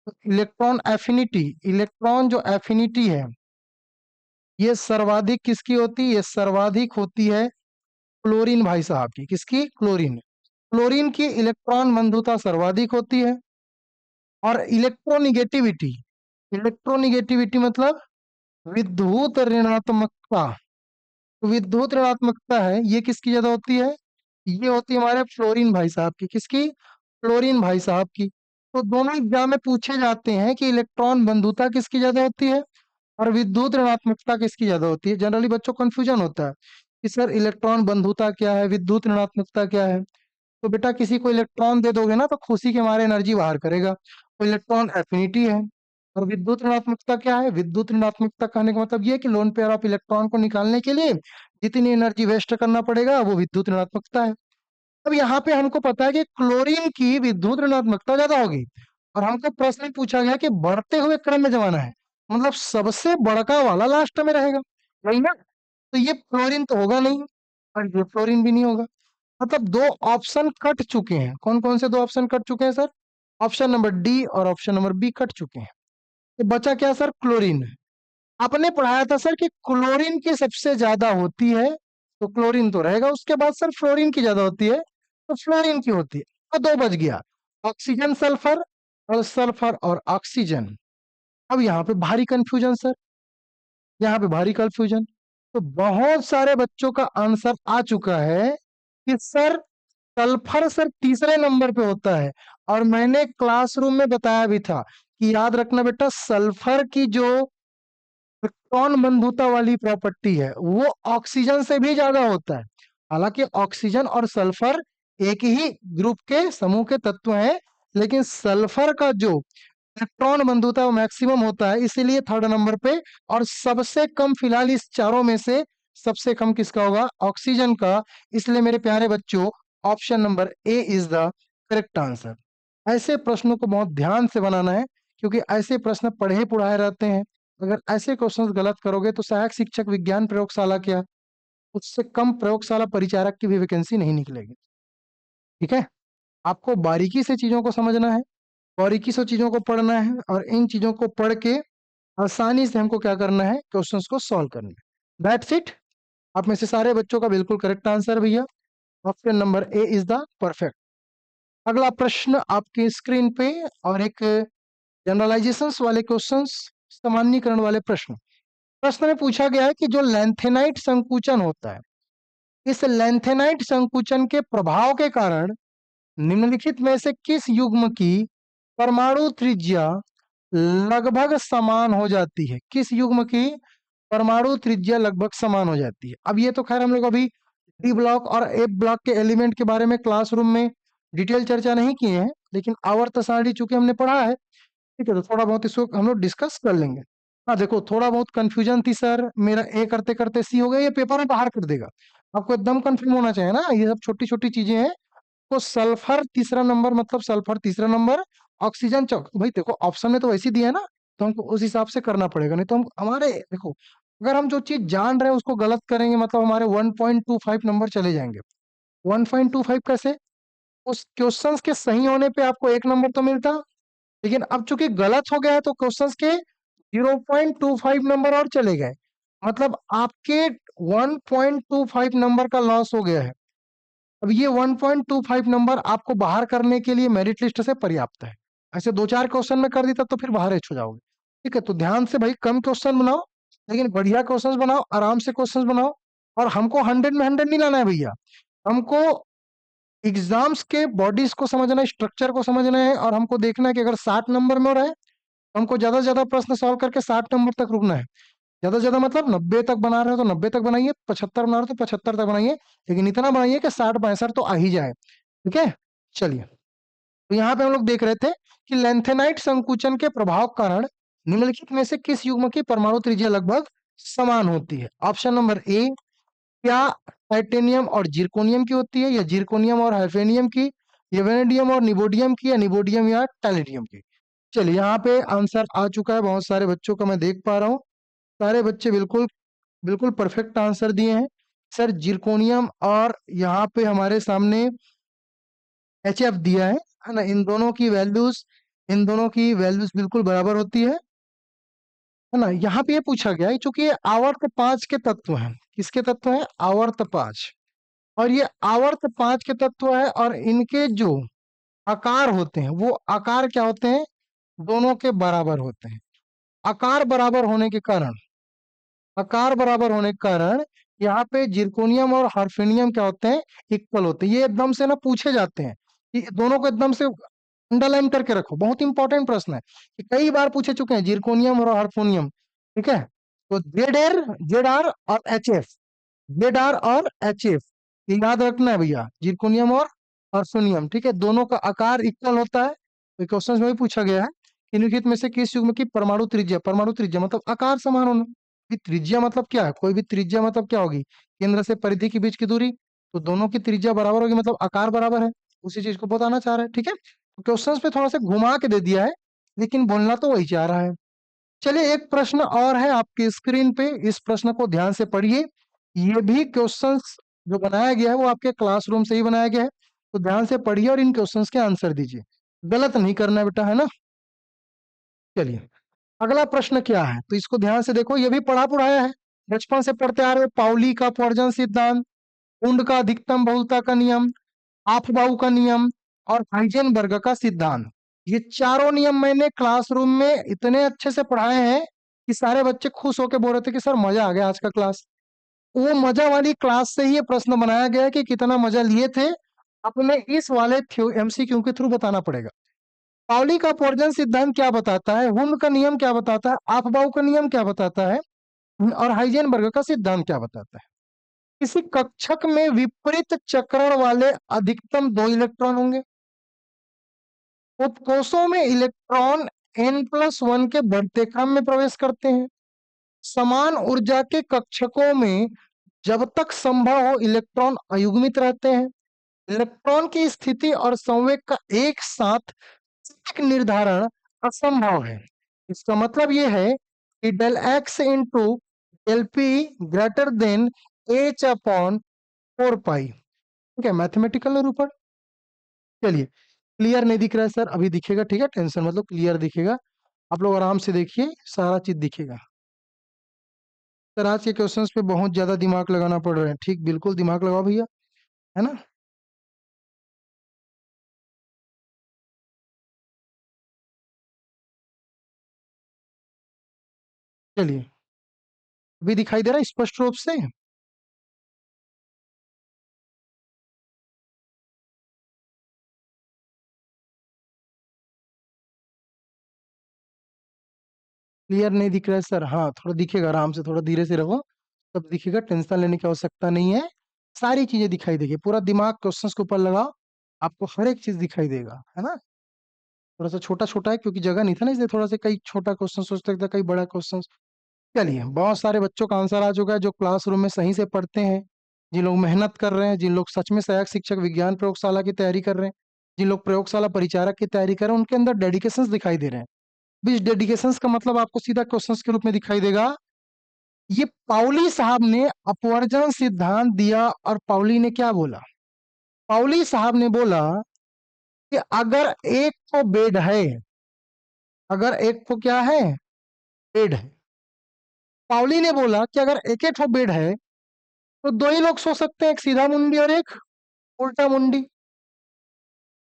तो इलेक्ट्रॉन एफिनिटी, इलेक्ट्रॉन जो एफिनिटी है ये सर्वाधिक किसकी होती है? ये सर्वाधिक होती है क्लोरीन भाई साहब की। किसकी? क्लोरीन। क्लोरीन की इलेक्ट्रॉन बंधुता सर्वाधिक होती है। और इलेक्ट्रोनिगेटिविटी, इलेक्ट्रोनिगेटिविटी मतलब विद्युत ऋणात्मकता, तो विद्युत ऋणात्मकता है ये किसकी ज्यादा होती है? ये होती है हमारे फ्लोरीन भाई साहब की। किसकी? फ्लोरीन भाई साहब की। तो दोनों एग्जाम में पूछे जाते हैं कि इलेक्ट्रॉन बंधुता किसकी ज्यादा होती है और विद्युत ऋणात्मकता किसकी ज्यादा होती है। जनरली बच्चों को कंफ्यूजन होता है कि सर इलेक्ट्रॉन बंधुता क्या है, विद्युत ऋणात्मकता क्या है। तो बेटा किसी को इलेक्ट्रॉन दे दोगे ना तो खुशी के मारे एनर्जी बाहर करेगा, तो इलेक्ट्रॉन एफिनिटी है। और विद्युत ऋणात्मकता क्या है? विद्युत ऋणात्मकता कहने का मतलब ये है कि लोन पेयर ऑफ इलेक्ट्रॉन को निकालने के लिए जितनी एनर्जी वेस्ट करना पड़ेगा वो विद्युत ऋणात्मकता है। अब यहाँ पे हमको पता है कि क्लोरीन की विद्युत ऋणात्मकता ज्यादा होगी, और हमको प्रश्न पूछा गया कि बढ़ते हुए क्रम में जमाना है, मतलब सबसे बड़का वाला लास्ट में रहेगा, वही ना? तो ये फ्लोरीन तो होगा नहीं, और ये फ्लोरीन भी नहीं होगा। मतलब दो ऑप्शन कट चुके हैं। कौन कौन से दो ऑप्शन कट चुके हैं सर? ऑप्शन नंबर डी और ऑप्शन नंबर बी कट चुके हैं। तो बचा क्या सर? क्लोरीन। आपने पढ़ाया था सर कि क्लोरीन की सबसे ज्यादा होती है, तो क्लोरीन तो रहेगा। उसके बाद सर फ्लोरीन की ज्यादा होती है, तो फ्लोरीन की होती है। तो दो बच गया, ऑक्सीजन सल्फर, और सल्फर और ऑक्सीजन। अब यहाँ पे भारी कंफ्यूजन सर, यहाँ पे भारी कंफ्यूजन। तो बहुत सारे बच्चों का आंसर आ चुका है कि सर सल्फर सर तीसरे नंबर पे होता है। और मैंने क्लासरूम में बताया भी था कि याद रखना बेटा, सल्फर की जो इलेक्ट्रॉन बंधुता वाली प्रॉपर्टी है वो ऑक्सीजन से भी ज्यादा होता है। हालांकि ऑक्सीजन और सल्फर एक ही ग्रुप के समूह के तत्व हैं, लेकिन सल्फर का जो इलेक्ट्रॉन बंधुता है वो मैक्सिमम होता है, इसीलिए थर्ड नंबर पे। और सबसे कम फिलहाल इस चारों में से सबसे कम किसका होगा? ऑक्सीजन का। इसलिए मेरे प्यारे बच्चों, option number A is the correct answer. ऐसे प्रश्नों को बहुत ध्यान से बनाना है, क्योंकि ऐसे प्रश्न पढ़े पढ़ाए रहते हैं। अगर ऐसे क्वेश्चंस गलत करोगे तो सहायक शिक्षक विज्ञान प्रयोगशाला क्या, उससे कम प्रयोगशाला परिचारक की भी वैकेंसी नहीं निकलेगी। ठीक है, आपको बारीकी से चीजों को समझना है, बारीकी से चीजों को पढ़ना है, और इन चीजों को पढ़ के आसानी से हमको क्या करना है? क्वेश्चंस को सॉल्व करना है। That's it. आप में से सारे बच्चों का बिल्कुल करेक्ट आंसर भैया, option number A is the perfect. अगला प्रश्न आपके स्क्रीन पे, और एक जनरलाइजेशंस वाले क्वेश्चंस, सामान्यीकरण वाले प्रश्न। प्रश्न में पूछा गया है कि जो लैंथेनाइट संकुचन होता है, इस लैंथेनाइट संकुचन के प्रभाव के कारण निम्नलिखित में से किस युग्म की परमाणु त्रिज्या लगभग समान हो जाती है? किस युग्म की परमाणु त्रिज्या लगभग समान हो जाती है? अब ये तो खैर हम लोग अभी डी ब्लॉक और एफ ब्लॉक के एलिमेंट के बारे में क्लासरूम में डिटेल चर्चा नहीं किए हैं, लेकिन आवर्त सारणी चूंकि हमने पढ़ा है, ठीक है, तो थोड़ा बहुत इसको हम लोग डिस्कस कर लेंगे। हाँ देखो, थोड़ा बहुत कंफ्यूजन थी सर, मेरा ए करते करते सी हो गया, ये पेपर में बाहर कर देगा। आपको एकदम कंफर्म होना चाहिए ना, ये सब छोटी छोटी चीजें हैं। तो सल्फर तीसरा नंबर, मतलब सल्फर तीसरा नंबर, ऑक्सीजन चौक। भाई देखो, ऑप्शन में तो वैसे ही दिया है ना, तो हमको उस हिसाब से करना पड़ेगा, नहीं तो हम हमारे देखो, अगर हम जो चीज जान रहे हैं उसको गलत करेंगे मतलब हमारे 1.25 नंबर चले जाएंगे। 1.25 कैसे? उस क्वेश्चंस के सही होने पे आपको एक नंबर तो मिलता, लेकिन अब चूंकि गलत हो गया है तो क्वेश्चंस के 0.25 नंबर और चले गए, मतलब आपके 1.25 नंबर का लॉस हो गया है। अब ये 1.25 नंबर आपको बाहर करने के लिए मेरिट लिस्ट से पर्याप्त है। ऐसे दो चार क्वेश्चन में कर देता तो फिर बाहर हो जाओगे। ठीक है, तो ध्यान से भाई कम क्वेश्चन बनाओ, लेकिन बढ़िया क्वेश्चन बनाओ, आराम से क्वेश्चन बनाओ। और हमको 100 में 100 नहीं लाना है भैया, हमको एग्जाम्स के बॉडीज को समझना है, स्ट्रक्चर को समझना है, और हमको देखना है कि अगर 60 नंबर में हो रहा है हमको ज्यादा से ज्यादा प्रश्न सॉल्व करके 60 नंबर तक रुकना है। ज्यादा से ज्यादा मतलब 90 तक बना रहे हो तो 90 तक बनाइए, 75 बना रहे हो तो 75 तक बनाइए, लेकिन इतना बनाइए कि 60 65 तो आ ही जाए। ठीक है, चलिए। तो यहाँ पे हम लोग देख रहे थे कि लेंथेनाइट संकुचन के प्रभाव के कारण निम्नलिखित में से किस युग्म की परमाणु त्रिज्या लगभग समान होती है? ऑप्शन नंबर ए, क्या टाइटेनियम और जिरकोनियम की होती है, या जिरकोनियम और हाइफेनियम की, या वेनेडियम और निबोडियम की, या निबोडियम या टैलेडियम की? चलिए, यहाँ पे आंसर आ चुका है बहुत सारे बच्चों का, मैं देख पा रहा हूँ। सारे बच्चे बिल्कुल बिल्कुल परफेक्ट आंसर दिए हैं सर। जिरकोनियम और यहाँ पे हमारे सामने एच दिया है ना। इन दोनों की वैल्यूज बिल्कुल बराबर होती है ना। यहाँ पे ये पूछा गया है चूंकि ये आवर्त पांच के तत्व हैं। किसके तत्व हैं? आवर्त पांच। और ये आवर्त पांच के तत्व है, और इनके जो आकार होते हैं वो आकार क्या होते हैं? दोनों के बराबर होते हैं। आकार बराबर होने के कारण आकार बराबर होने के कारण यहाँ पे जिरकोनियम और हर्फेनियम क्या होते हैं? इक्वल होते हैं। ये एकदम से ना पूछे जाते हैं कि दोनों को एकदम से अंडरलाइन करके रखो, बहुत इंपॉर्टेंट प्रश्न है कि कई बार पूछे चुके हैं जिरकोनियम और हर्फोनियम। ठीक है, तो जेड आर और एच एफ, जेड आर और एच एफ, ये याद रखना है भैया, जिरकोनियम और हर्फोनियम। ठीक है, दोनों का आकार इक्वल होता है। तो क्वेश्चन में भी पूछा गया है कि निम्नलिखित में से किस युग्म की परमाणु त्रिज्या मतलब आकार समान होना। भी त्रिज्या मतलब क्या है? कोई भी त्रिज्या मतलब क्या होगी? केंद्र से परिधि के बीच की दूरी। तो दोनों की त्रिज्या बराबर होगी मतलब आकार बराबर है। उसी चीज को बताना चाह रहे हैं। ठीक है, क्वेश्चंस पे थोड़ा सा घुमा के दे दिया है, लेकिन बोलना तो वही चाह रहा है। चलिए, एक प्रश्न और है आपकी स्क्रीन पे, इस प्रश्न को ध्यान से पढ़िए। ये भी क्वेश्चंस जो बनाया गया है वो आपके क्लासरूम से ही बनाया गया है, तो ध्यान से पढ़िए और इन क्वेश्चंस के आंसर दीजिए। गलत नहीं करना है बेटा, है ना। चलिए, अगला प्रश्न क्या है तो इसको ध्यान से देखो। ये भी पढ़ा पढ़ाया है, बचपन से पढ़ते आ रहे हो। पाउली का अपवर्जन सिद्धांत, कुंड का अधिकतम बहुलता का नियम, आफबाउ का नियम, और हाइजेनबर्ग का सिद्धांत। ये चारों नियम मैंने क्लासरूम में इतने अच्छे से पढ़ाए हैं कि सारे बच्चे खुश होकर बोल रहे थे कि सर मजा आ गया आज का क्लास। वो मजा वाली क्लास से ही ये प्रश्न बनाया गया है कि कितना मजा लिए थे। अपने इस वाले एमसीक्यू के थ्रू बताना पड़ेगा। पाउली का अपवर्जन सिद्धांत क्या बताता है, हुंड का नियम क्या बताता है, आफबाउ का नियम क्या बताता है, और हाइजेनबर्ग का सिद्धांत क्या बताता है? किसी कक्षक में विपरीत चक्रण वाले अधिकतम 2 इलेक्ट्रॉन होंगे। उपकोषों में इलेक्ट्रॉन n+1 के बढ़ते क्रम में प्रवेश करते हैं। समान ऊर्जा के कक्षकों में जब तक संभव हो इलेक्ट्रॉन अयुग्मित रहते हैं। इलेक्ट्रॉन की स्थिति और संवेग का एक साथ सटीक निर्धारण असंभव है। इसका मतलब यह है कि del x into del p greater than H upon 4 pi. ठीक है, मैथमेटिकल निरूपण। चलिए, क्लियर नहीं दिख रहा है सर? अभी दिखेगा। ठीक है, टेंशन मतलब क्लियर दिखेगा। आप लोग आराम से देखिए, सारा चीज दिखेगा। सर आज के क्वेश्चंस पे बहुत ज्यादा दिमाग लगाना पड़ रहा है। ठीक, बिल्कुल दिमाग लगाओ भैया, है ना। चलिए, अभी दिखाई दे रहा है स्पष्ट रूप से? क्लियर नहीं दिख रहा है सर? हाँ, थोड़ा दिखेगा, आराम से थोड़ा धीरे से रहो, तब दिखेगा। टेंशन लेने की आवश्यकता नहीं है, सारी चीजें दिखाई देगी। पूरा दिमाग क्वेश्चंस के ऊपर लगाओ, आपको हर एक चीज दिखाई देगा, है ना। थोड़ा सा छोटा छोटा है क्योंकि जगह नहीं था ना, इसलिए थोड़ा सा कई छोटा क्वेश्चन सोचते थे, कई बड़ा क्वेश्चन। चलिए, बहुत सारे बच्चों का आंसर आ चुका है जो क्लासरूम में सही से पढ़ते हैं, जिन लोग मेहनत कर रहे हैं, जिन लोग सच में सहायक शिक्षक विज्ञान प्रयोगशाला की तैयारी कर रहे हैं, जिन लोग प्रयोगशाला परिचारक की तैयारी कर रहे हैं, उनके अंदर डेडिकेशन दिखाई दे रहे हैं। इस डेडिकेशन का मतलब आपको सीधा क्वेश्चन के रूप में दिखाई देगा। ये पाउली साहब ने अपवर्जन सिद्धांत दिया, और पाउली ने क्या बोला? पाउली साहब ने बोला कि अगर एक को बेड है, अगर एक को क्या है? बेड है। पाउली ने बोला कि अगर एक एक बेड है तो दो ही लोग सो सकते हैं, एक सीधा मुंडी और एक उल्टा मुंडी।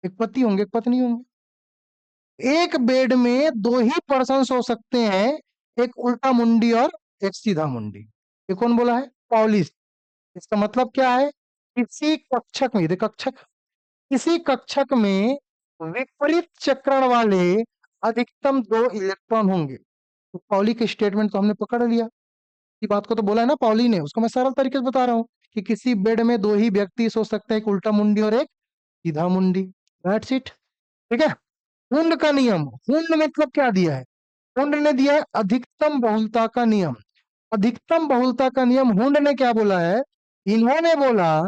एक पति होंगे, एक पत्नी होंगे। एक बेड में दो ही पर्सन सो सकते हैं, एक उल्टा मुंडी और एक सीधा मुंडी। ये कौन बोला है? पॉलिस। इसका मतलब क्या है? किसी कक्षक में, कक्षक, किसी कक्षक में विपरीत चक्रण वाले अधिकतम 2 इलेक्ट्रॉन होंगे। तो पाउली के स्टेटमेंट तो हमने पकड़ लिया, की बात को तो बोला है ना पाउली ने, उसको मैं सरल तरीके से बता रहा हूँ कि किसी बेड में 2 ही व्यक्ति सो सकते हैं, एक उल्टा मुंडी और एक सीधा मुंडी। That's it. ठीक है। हुंड का नियम, हुंड मतलब क्या दिया है? हुंड ने दिया है अधिकतम बहुलता का नियम। अधिकतम बहुलता का नियम हुंड ने क्या बोला है? इन्होंने बोला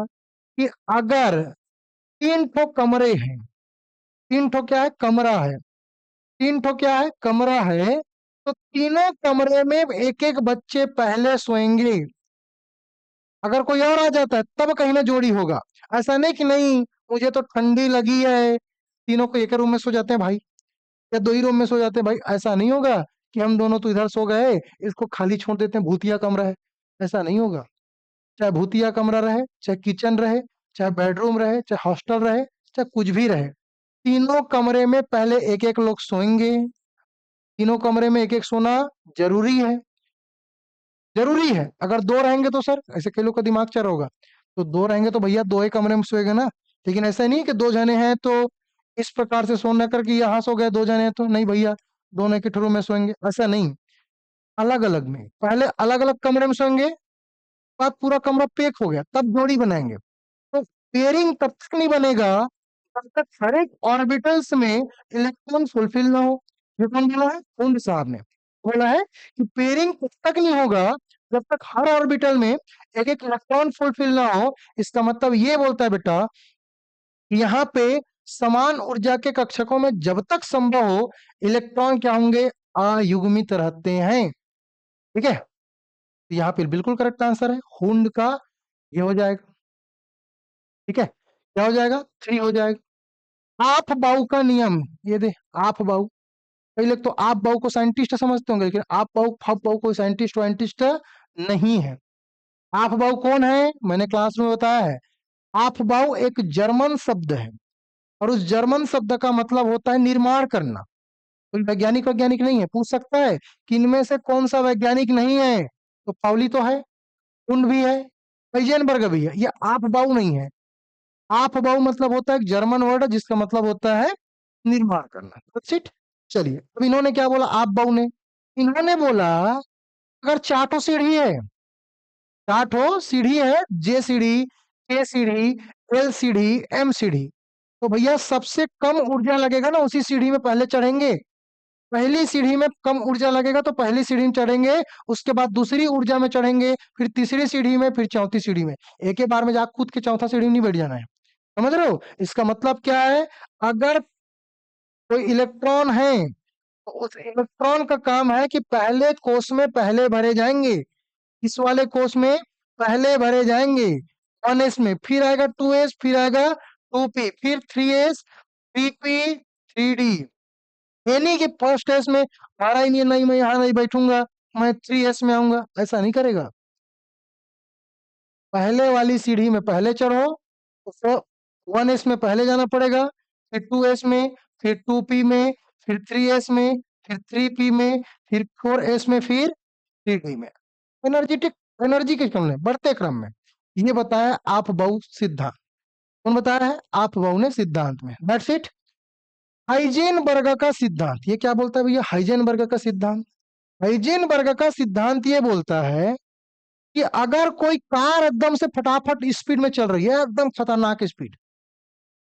कि अगर 3 ठो कमरे हैं, 3 ठो क्या है? कमरा है। 3 ठो क्या है? कमरा है। तो तीनों कमरे में एक एक बच्चे पहले सोएंगे। अगर कोई और आ जाता है तब कहीं ना जोड़ी होगा। ऐसा नहीं कि नहीं मुझे तो ठंडी लगी है, तीनों को एक रूम में सो जाते हैं भाई, या 2 ही रूम में सो जाते हैं भाई। ऐसा नहीं होगा कि हम दोनों तो इधर सो गए, इसको खाली छोड़ देते हैं, भूतिया कमरा है। ऐसा नहीं होगा। चाहे भूतिया कमरा रहे, चाहे किचन रहे, चाहे बेडरूम रहे, चाहे हॉस्टल रहे, चाहे कुछ भी रहे, तीनों कमरे में पहले एक एक लोग सोएंगे। तीनों कमरे में एक एक सोना जरूरी है। जरूरी है। अगर 2 रहेंगे तो सर, ऐसे कई लोग का दिमाग चल रहा होगा, तो 2 रहेंगे तो भैया 2 ही कमरे में सोएगा ना। लेकिन ऐसा नहीं कि 2 जने हैं तो इस प्रकार से सोना करके यहाँ सो गए, 2 जने हैं तो नहीं भैया दोनों एक ही रूम में सोएंगे, ऐसा नहीं। अलग अलग में, पहले अलग अलग कमरे में सोएंगे, बाद पूरा कमरा पैक हो गया तब जोड़ी बनाएंगे। तो पेयरिंग तब तक नहीं बनेगा जब तक हर एक ऑर्बिटल्स में इलेक्ट्रॉन फुलफिल ना हो। ये कौन बोला है? कुंड साहब ने बोला है कि पेयरिंग तब तक नहीं होगा जब तक हर ऑर्बिटल में एक एक इलेक्ट्रॉन फुलफिल ना हो। इसका मतलब ये बोलता है बेटा कि यहाँ पे समान ऊर्जा के कक्षकों में जब तक संभव हो इलेक्ट्रॉन क्या होंगे? अयुग्मित रहते हैं। ठीक है। तो यहाँ पे बिल्कुल करेक्ट आंसर है हुंड का, ये हो जाएगा। ठीक है। क्या हो जाएगा? 3 हो जाएगा। आप बाउ का नियम, ये दे। आप बाउ, कई लोग तो आप बाउ को साइंटिस्ट समझते होंगे, लेकिन आप बाउ फप बाउ कोई साइंटिस्ट वाइंटिस्ट नहीं है। आप बाउ कौन है? मैंने क्लास में बताया है। आप बाउ एक जर्मन शब्द है, और उस जर्मन शब्द का मतलब होता है निर्माण करना। कोई वैज्ञानिक वैज्ञानिक नहीं है, पूछ सकता है कि इनमें से कौन सा वैज्ञानिक नहीं है? तो पाउली तो है, कुंड भी है, हाइजेनबर्ग भी है। ये आप बाउ नहीं है। आप बाउ मतलब होता है एक जर्मन वर्ड जिसका मतलब होता है निर्माण करना। That's it। चलिए, अब इन्होंने क्या बोला? आप बाउ ने, इन्होंने बोला अगर 4 ठो सीढ़ी है, 4 ठो सीढ़ी है, जे सीढ़ी, के सीढ़ी, एल सीढ़ी, एम सीढ़ी, तो भैया सबसे कम ऊर्जा लगेगा ना उसी सीढ़ी में पहले चढ़ेंगे। पहली सीढ़ी में कम ऊर्जा लगेगा तो पहली सीढ़ी में चढ़ेंगे, उसके बाद दूसरी ऊर्जा में चढ़ेंगे, फिर तीसरी सीढ़ी में, फिर चौथी सीढ़ी में। एक ही बार में जाकर कूद के चौथा सीढ़ी में नहीं बैठ जाना है। समझ रहे हो? इसका मतलब क्या है? अगर कोई इलेक्ट्रॉन है तो उस इलेक्ट्रॉन का काम है कि पहले कोष में पहले भरे जाएंगे। इस वाले कोष में पहले भरे जाएंगे 1s में, फिर आएगा 2s, फिर आएगा 2p, फिर 3s, 3p, 3d। ये नहीं कि फर्स्ट एस में हमारा ही नहीं, नहीं मैं यहाँ नहीं बैठूंगा, मैं 3s में आऊंगा, ऐसा नहीं करेगा। पहले वाली सीढ़ी में पहले चढ़ो तो 1s में पहले जाना पड़ेगा, फिर 2s में, फिर 2p में, फिर 3s में, फिर 3p में, फिर 4s में, फिर 3d में। एनर्जेटिक, एनर्जी के क्रम में, बढ़ते क्रम में। ये बताया आप बहु सिद्धांत। कौन बताया है? आप बहु ने सिद्धांत में। That's it. हाइजेनबर्ग का सिद्धांत ये क्या बोलता है भैया? हाइजेनबर्ग का सिद्धांत, हाइजेनबर्ग का सिद्धांत ये बोलता है कि अगर कोई कार एकदम से फटाफट स्पीड में चल रही है, एकदम खतरनाक स्पीड,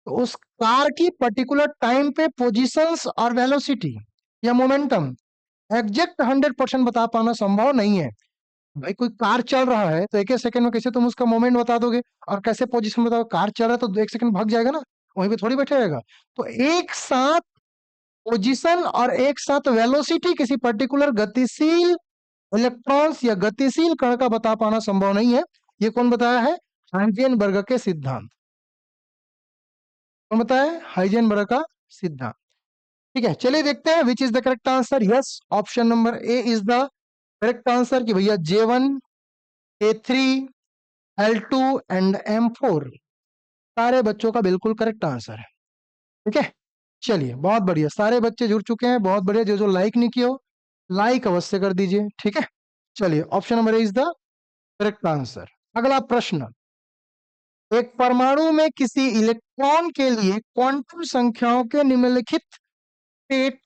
तो उस कार की पर्टिकुलर टाइम पे पोजीशंस और वेलोसिटी या मोमेंटम एग्जैक्ट 100% बता पाना संभव नहीं है। भाई कोई कार चल रहा है तो एक एक सेकंड में कैसे तुम उसका मोमेंट बता दोगे, और कैसे पोजीशन बताओ? कार चल रहा है तो 1 सेकंड भाग जाएगा ना, वहीं पे थोड़ी बैठे रहेगा। तो एक साथ पोजीशन और एक साथ वेलोसिटी किसी पर्टिकुलर गतिशील इलेक्ट्रॉन्स या गतिशील कण का बता पाना संभव नहीं है। ये कौन बताया है? हाइजेनबर्ग के सिद्धांत। कौन बताया है? हाइजेनबर्ग का सिद्धांत। ठीक है, चलिए देखते हैं विच is the correct answer. Yes, option number A is the correct answer कि भैया J1, A3, L2 and M4 सारे बच्चों का बिल्कुल करेक्ट आंसर है। ठीक है, चलिए बहुत बढ़िया, सारे बच्चे जुड़ चुके हैं, बहुत बढ़िया। जो जो लाइक नहीं किया हो लाइक अवश्य कर दीजिए। ठीक है, चलिए option number A is the correct answer. अगला प्रश्न, एक परमाणु में किसी इलेक्ट्रॉन के लिए क्वांटम संख्याओं के निम्नलिखित स्टेट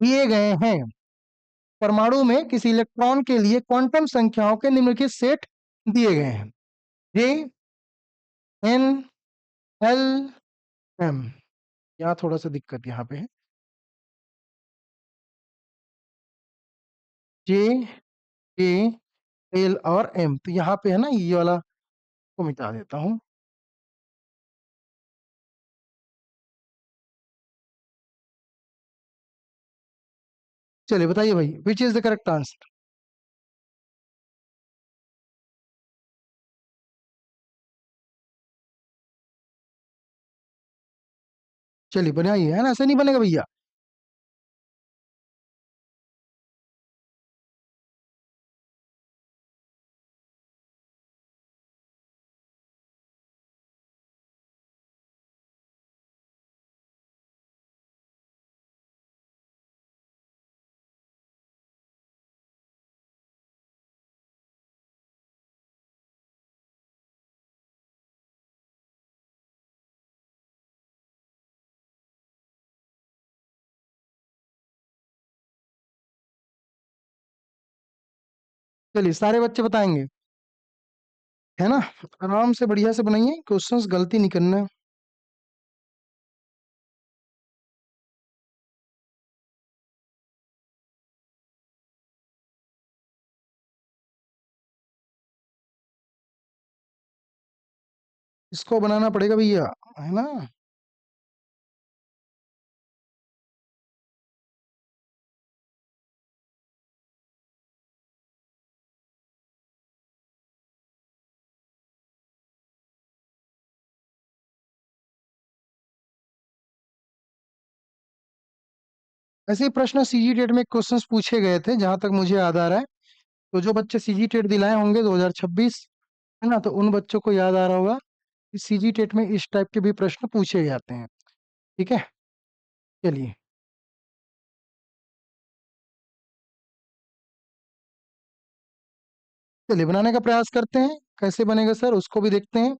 दिए गए हैं। परमाणु में किसी इलेक्ट्रॉन के लिए क्वांटम संख्याओं के निम्नलिखित सेट दिए गए हैं। जे, एन, एल, एम। यहाँ थोड़ा सा दिक्कत यहाँ पे है। जे, ए, एल और एम, तो यहाँ पे है ना, ये वाला को मिटा देता हूं। चलिए बताइए भाई, विच इज द करेक्ट आंसर। चलिए बनाइए, है ना, ऐसे नहीं बनेगा भैया। चलिए सारे बच्चे बताएंगे, है ना। आराम से बढ़िया से बनाइए, क्वेश्चंस गलती नहीं करना है। इसको बनाना पड़ेगा भैया, है ना। ऐसे ही प्रश्न सीजी टेट में क्वेश्चंस पूछे गए थे, जहां तक मुझे याद आ रहा है। तो जो बच्चे सीजी टेट दिलाए होंगे 2026, है ना, तो उन बच्चों को याद आ रहा होगा कि सीजी टेट में इस टाइप के भी प्रश्न पूछे जाते हैं। ठीक है, चलिए। चलिए बनाने का प्रयास करते हैं, कैसे बनेगा सर उसको भी देखते हैं।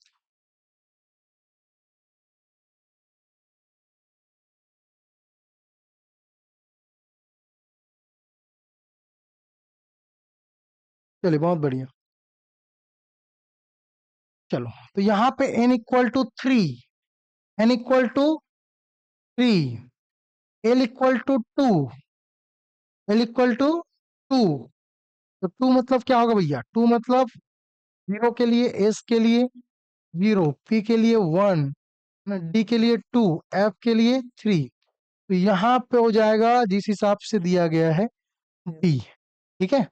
चलिए बहुत बढ़िया। चलो, तो यहाँ पे n = 3, n = 3, l = 2, l = 2। तो 2 मतलब क्या होगा भैया? 2 मतलब 0 के लिए, s के लिए 0, p के लिए 1, d के लिए 2, f के लिए 3। तो यहाँ पे हो जाएगा जिस हिसाब से दिया गया है d। ठीक है,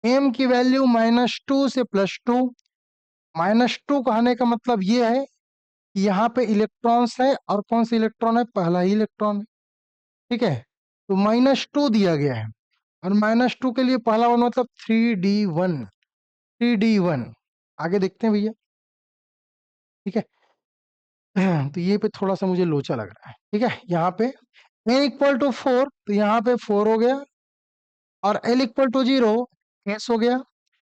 m की वैल्यू -2 से +2। -2 कहने का मतलब ये है कि यहाँ पे इलेक्ट्रॉन्स है, और कौन सा इलेक्ट्रॉन है? पहला ही इलेक्ट्रॉन है। ठीक है, तो -2 दिया गया है, और -2 के लिए पहला वन मतलब 3d1, 3d1। आगे देखते हैं भैया। ठीक है, तो ये पे थोड़ा सा मुझे लोचा लग रहा है। ठीक है, यहाँ पे n = 4, तो यहाँ पे 4 हो गया, और l = 0, s हो गया।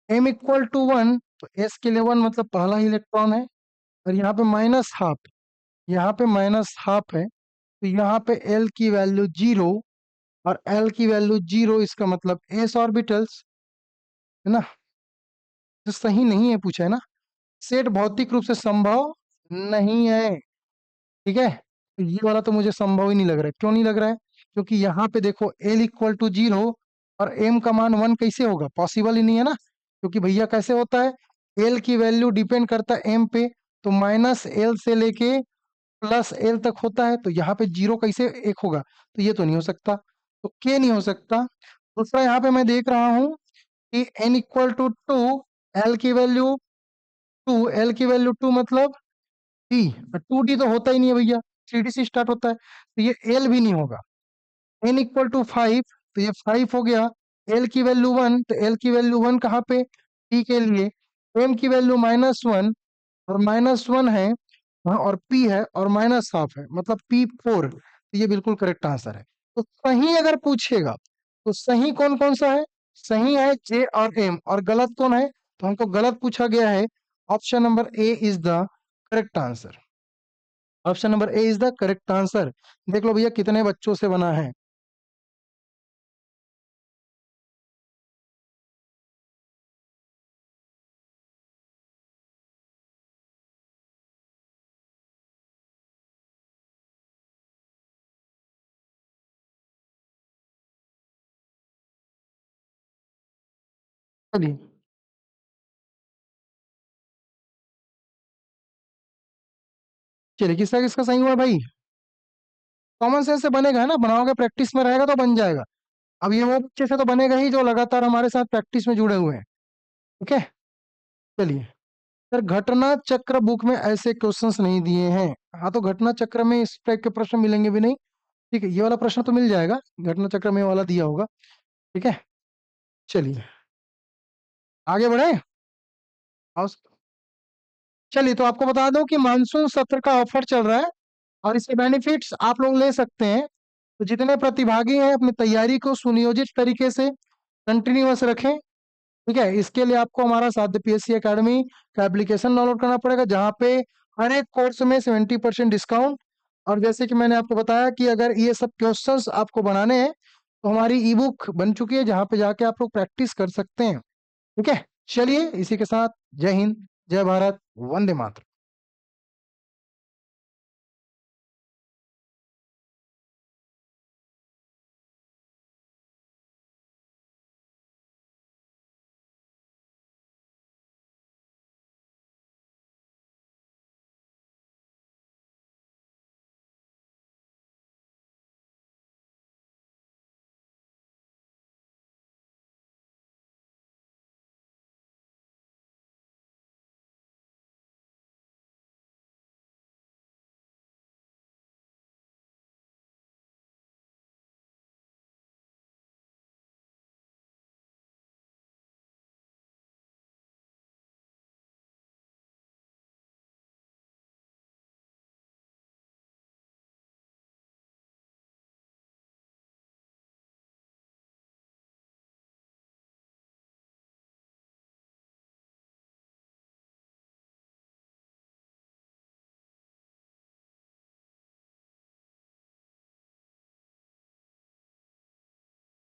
m = 1, तो s के लिए 1 मतलब पहला ही इलेक्ट्रॉन है, और यहाँ पे -½ यहाँ पे -½ है, तो यहाँ पे l की वैल्यू 0, और l की वैल्यू 0, इसका मतलब s ऑर्बिटल्स, है ना। तो सही नहीं है पूछा है ना, सेट भौतिक रूप से संभव नहीं है। ठीक है, तो ये वाला तो मुझे संभव ही नहीं लग रहा है। क्यों नहीं लग रहा है? क्योंकि यहाँ पे देखो l = 0 और m का मान 1 कैसे होगा? पॉसिबल ही नहीं है ना। क्योंकि भैया कैसे होता है, l की वैल्यू डिपेंड करता है m पे, तो -l से लेके +l तक होता है, तो यहाँ पे 0 कैसे एक होगा? तो ये तो नहीं हो सकता, तो k नहीं हो सकता। दूसरा यहाँ पे मैं देख रहा हूँ कि n = 2, l की वैल्यू 2, l की वैल्यू 2 मतलब डी, 2d तो होता ही नहीं है भैया, 3d से स्टार्ट होता है, तो ये l भी नहीं होगा। n = 5, तो ये 5 हो गया। l की वैल्यू 1, तो l की वैल्यू 1 कहाँ पे? t के लिए। m की वैल्यू -1, और -1 है, हाँ, और p है, और -½ है, मतलब p4। तो ये बिल्कुल करेक्ट आंसर है। तो सही अगर पूछेगा, तो सही कौन कौन सा है? सही है j और m, और गलत कौन है? तो हमको गलत पूछा गया है। Option number A is the correct answer. Option number A is the correct answer. देख लो भैया कितने बच्चों से बना है। चलिए, चलिए किसका किसका सही हुआ भाई? कॉमन सेंस से बनेगा, है ना, बनाओगे प्रैक्टिस में रहेगा तो बन जाएगा। अब ये वो बच्चे से तो बनेगा ही जो लगातार हमारे साथ प्रैक्टिस में जुड़े हुए हैं। ठीक है, चलिए। सर, घटना चक्र बुक में ऐसे क्वेश्चंस नहीं दिए हैं। हाँ, तो घटना चक्र में इस टाइप के प्रश्न मिलेंगे भी नहीं। ठीक है, ये वाला प्रश्न तो मिल जाएगा, घटना चक्र में ये वाला दिया होगा। ठीक है, चलिए आगे बढ़े। और चलिए, तो आपको बता दूं कि मानसून सत्र का ऑफर चल रहा है और इसके बेनिफिट्स आप लोग ले सकते हैं। तो जितने प्रतिभागी हैं अपनी तैयारी को सुनियोजित तरीके से कंटिन्यूअस रखें। ठीक है, इसके लिए आपको हमारा साध्य पीएससी एकेडमी का एप्लीकेशन डाउनलोड करना पड़ेगा, जहाँ पे हर एक कोर्स में 70% डिस्काउंट। और जैसे कि मैंने आपको बताया कि अगर ये सब क्वेश्चंस आपको बनाने हैं तो हमारी ई बुक बन चुकी है, जहाँ पे जाके आप लोग प्रैक्टिस कर सकते हैं। ठीक है, चलिए इसी के साथ जय हिंद, जय भारत, वंदे मातरम।